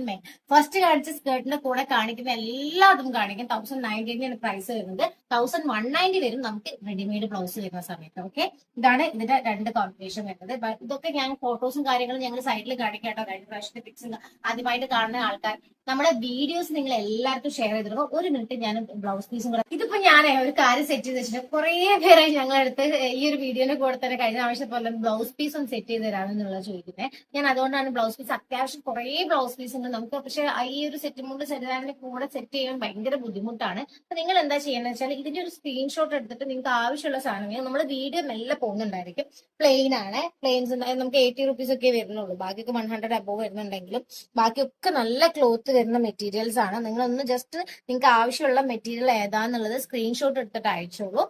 ഫസ്റ്റ് കാണിച്ച സ്കേർട്ടിന്റെ കൂടെ കാണിക്കുന്ന എല്ലാതും കാണിക്കും. 1090 പ്രൈസ് വരുന്നത്. 1190 വരും നമുക്ക് റെഡിമെയ്ഡ് ബ്ലൗസ് വരുന്ന സമയത്ത്. ഓക്കെ, ഇതാണ് ഇതിന്റെ രണ്ട് കോമ്പിനേഷൻ വരുന്നത്. ഇതൊക്കെ ഞാൻ ഫോട്ടോസും കാര്യങ്ങളും ഞങ്ങൾ സൈഡിൽ കാണിക്കാം കേട്ടോ. കഴിഞ്ഞ പ്രാവശ്യത്തെ പിക്സ് ആദ്യമായിട്ട് കാണുന്ന ആൾക്കാർ നമ്മുടെ വീഡിയോസ് നിങ്ങൾ എല്ലാവർക്കും ഷെയർ ചെയ്തിട്ടുണ്ടോ. ഒരു മിനിറ്റ് ഞാൻ ബ്ലൗസ് പീസും കൂടെ ഇതിപ്പോ ഞാൻ ഒരു കാര്യം സെറ്റ് ചെയ്ത് വെച്ചിട്ട് കുറെ പേരെ ഞങ്ങളടുത്ത് ഈ ഒരു വീഡിയോന്റെ കൂടെ തന്നെ കഴിഞ്ഞ ആവശ്യം പോലെ ബ്ലൗസ് പീസ് ഒന്ന് സെറ്റ് ചെയ്ത് തരാമെന്നുള്ളത് ചോദിക്കുന്നത്. ഞാൻ അതുകൊണ്ടാണ് ബ്ലൗസ് പീസ്, അത്യാവശ്യം കുറെ ബ്ലൗസ് പീസ് ഉണ്ട് നമുക്ക്. പക്ഷെ ഈ ഒരു സെറ്റ് മുണ്ട് ചുരിദാറിന്റെ കൂടെ സെറ്റ് ചെയ്യാൻ ഭയങ്കര ബുദ്ധിമുട്ടാണ്. അപ്പൊ നിങ്ങൾ എന്താ ചെയ്യേണ്ടത് വെച്ചാൽ ഇതിന്റെ ഒരു സ്ക്രീൻഷോട്ട് എടുത്തിട്ട് നിങ്ങൾക്ക് ആവശ്യമുള്ള സാധനങ്ങൾ നമ്മൾ വീഡിയോ മെല്ലെ പോകുന്നുണ്ടായിരിക്കും. പ്ലെയിൻ ആണ്, പ്ലെയിൻസ് നമുക്ക് 80 റുപ്പീസ് ഒക്കെ വരുന്നുള്ളൂ. ബാക്കിയൊക്കെ 100 അബോവ് വരുന്നുണ്ടെങ്കിലും ബാക്കിയൊക്കെ നല്ല ക്ലോത്ത് വരുന്ന മെറ്റീരിയൽസ് ആണ്. നിങ്ങളൊന്ന് ജസ്റ്റ് നിങ്ങൾക്ക് ആവശ്യമുള്ള മെറ്റീരിയൽ ഏതാന്നുള്ളത് സ്ക്രീൻഷോട്ട് എടുത്തിട്ട് അയച്ചോളൂ.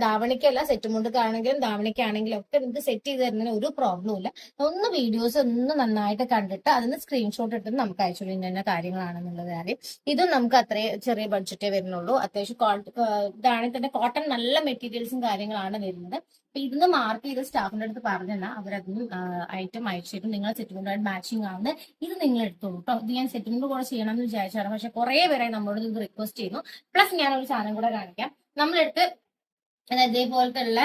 ധാവണിക്കല്ല, സെറ്റ് മുണ്ടക്കാണെങ്കിലും ധാവണിക്കാണെങ്കിലും ഒക്കെ നിങ്ങൾക്ക് സെറ്റ് ചെയ്ത് തരുന്നതിന് ഒരു പ്രോബ്ലം ഇല്ല. ഒന്ന് വീഡിയോസ് ഒന്ന് നന്നായിട്ട് കണ്ടിട്ട് അതിന് സ്ക്രീൻഷോട്ട് എടുത്തിട്ട് നമുക്ക് അയച്ചോളൂ ഇന്ന കാര്യങ്ങളാണെന്നുള്ള കാര്യം. ഇതും നമുക്ക് അത്രയും ചെറിയ ബഡ്ജറ്റേ വരുന്നുള്ളൂ. അത്യാവശ്യം ഇതാണെങ്കിൽ തന്നെ കോട്ടൺ നല്ല മെറ്റീരിയൽസും കാര്യങ്ങളാണ് വരുന്നത്. അപ്പൊ ഇതിന്ന് മാർക്ക് ചെയ്ത് സ്റ്റാഫിന്റെ അടുത്ത് പറഞ്ഞാൽ അവരതിന് ഐറ്റം അയച്ചിട്ട് നിങ്ങൾ സെറ്റിൽമെന്റ് മാച്ചിങ് ആണ് ഇത് നിങ്ങൾ എടുത്തോളൂ കേട്ടോ. ഇത് ഞാൻ സെറ്റിൽമെന്റ് കൂടെ ചെയ്യണം എന്ന് വിചാരിച്ചാണ്, പക്ഷെ കുറെ പേരെ നമ്മളോട് ഇത് റിക്വസ്റ്റ് ചെയ്യുന്നു. പ്ലസ് ഞാനൊരു സാധനം കൂടെ കാണിക്കാം. നമ്മളെടുത്ത് ഇതേപോലത്തെ ഉള്ള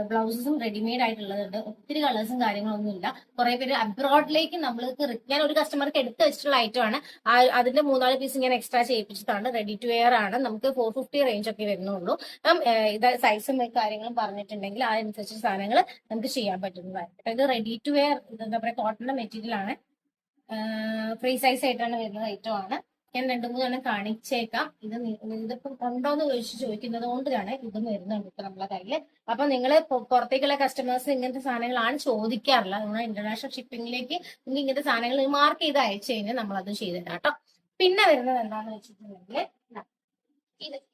ബ്ലൗസസും റെഡിമെയ്ഡ് ആയിട്ടുള്ളതുണ്ട്. ഒത്തിരി കളേഴ്സും കാര്യങ്ങളൊന്നും ഇല്ല. കുറെ പേര് അബ്രോഡിലേക്ക് നമ്മൾക്ക് ഞാൻ ഒരു കസ്റ്റമർക്ക് എടുത്ത് വെച്ചിട്ടുള്ള ഐറ്റം ആണ്. അതിന്റെ 3-4 പീസ് ഞാൻ എക്സ്ട്രാ ചെയ്യിപ്പിച്ചിട്ടാണ്. റെഡി ടു വെയർ ആണ്. നമുക്ക് 450 റേഞ്ച് ഒക്കെ വരുന്നുള്ളൂ. ഇത് സൈസും കാര്യങ്ങളും പറഞ്ഞിട്ടുണ്ടെങ്കിൽ അതനുസരിച്ച് സാധനങ്ങൾ നമുക്ക് ചെയ്യാൻ പറ്റുന്നതായിരിക്കും. ഇത് റെഡി ടു വെയർ, എന്താ പറയുക, കോട്ടന്റെ മെറ്റീരിയൽ ആണ്. ഫ്രീ സൈസ് ആയിട്ടാണ് വരുന്ന ഐറ്റം ആണ്. ഞാൻ 2-3 എണ്ണം കാണിച്ചേക്കാം. ഇതിപ്പോ ഉണ്ടോന്ന് ചോദിക്കുന്നത് കൊണ്ടാണ് ഇതും വരുന്നുണ്ട് ഇപ്പൊ നമ്മളെ കയ്യില്. അപ്പൊ നിങ്ങൾ പുറത്തേക്കുള്ള കസ്റ്റമേഴ്സ് ഇങ്ങനത്തെ സാധനങ്ങളാണ് ചോദിക്കാറില്ല. നമ്മൾ ഇന്റർനാഷണൽ ഷിപ്പിംഗിലേക്ക് നിങ്ങൾക്ക് ഇങ്ങനത്തെ സാധനങ്ങൾ മാർക്ക് ചെയ്ത് അയച്ചു കഴിഞ്ഞാൽ നമ്മൾ അത് ചെയ്തിട്ടാ കേട്ടോ. പിന്നെ വരുന്നത് എന്താണെന്ന് വെച്ചിട്ടുണ്ടെങ്കിൽ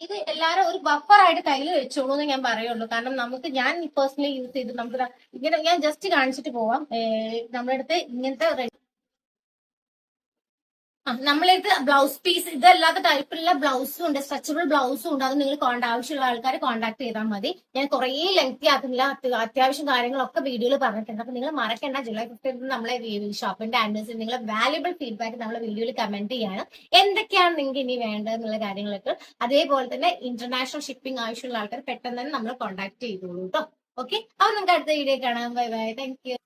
ഇത് എല്ലാരും ഒരു ബഫറായിട്ട് കയ്യിൽ വെച്ചോളൂ എന്ന് ഞാൻ പറയുള്ളൂ. കാരണം ഞാൻ പേഴ്സണലി യൂസ് ചെയ്ത് നമുക്ക് ഇങ്ങനെ ഞാൻ ജസ്റ്റ് കാണിച്ചിട്ട് പോവാം. നമ്മുടെ അടുത്ത് ഇങ്ങനത്തെ നമ്മളടുത്ത് ബ്ലൗസ് പീസ് ഇതല്ലാത്ത ടൈപ്പിലുള്ള ബ്ലൗസും ഉണ്ട്, സ്ട്രെച്ചബിൾ ബ്ലൗസും ഉണ്ട്. അത് നിങ്ങൾ ആവശ്യമുള്ള ആൾക്കാരെ കോൺടാക്ട് ചെയ്താൽ മതി. ഞാൻ കുറേ ലെങ്തി ആക്കുന്നില്ല, അത്യാവശ്യം കാര്യങ്ങളൊക്കെ വീഡിയോയിൽ പറഞ്ഞിട്ടുണ്ട്. അപ്പൊ നിങ്ങൾ മറക്കേണ്ട, ജൂലൈ 15 നമ്മളെ ഷോപ്പിന്റെ ആനിവേഴ്സറി നിങ്ങളെ വാല്യുബിൾ ഫീഡ്ബാക്ക് നമ്മളെ വീഡിയോയിൽ കമന്റ് ചെയ്യാണ്. എന്തൊക്കെയാണ് നിങ്ങൾക്ക് ഇനി വേണ്ടതെന്നുള്ള കാര്യങ്ങളൊക്കെ. അതേപോലെ തന്നെ ഇന്റർനാഷണൽ ഷിപ്പിംഗ് ആവശ്യമുള്ള ആൾക്കാർ പെട്ടെന്ന് തന്നെ നമ്മളെ കോൺടാക്ട് ചെയ്തോളൂ കേട്ടോ. ഓക്കെ, അപ്പൊ നമുക്ക് അടുത്ത വീഡിയോ കാണാം. Bye bye, thank you.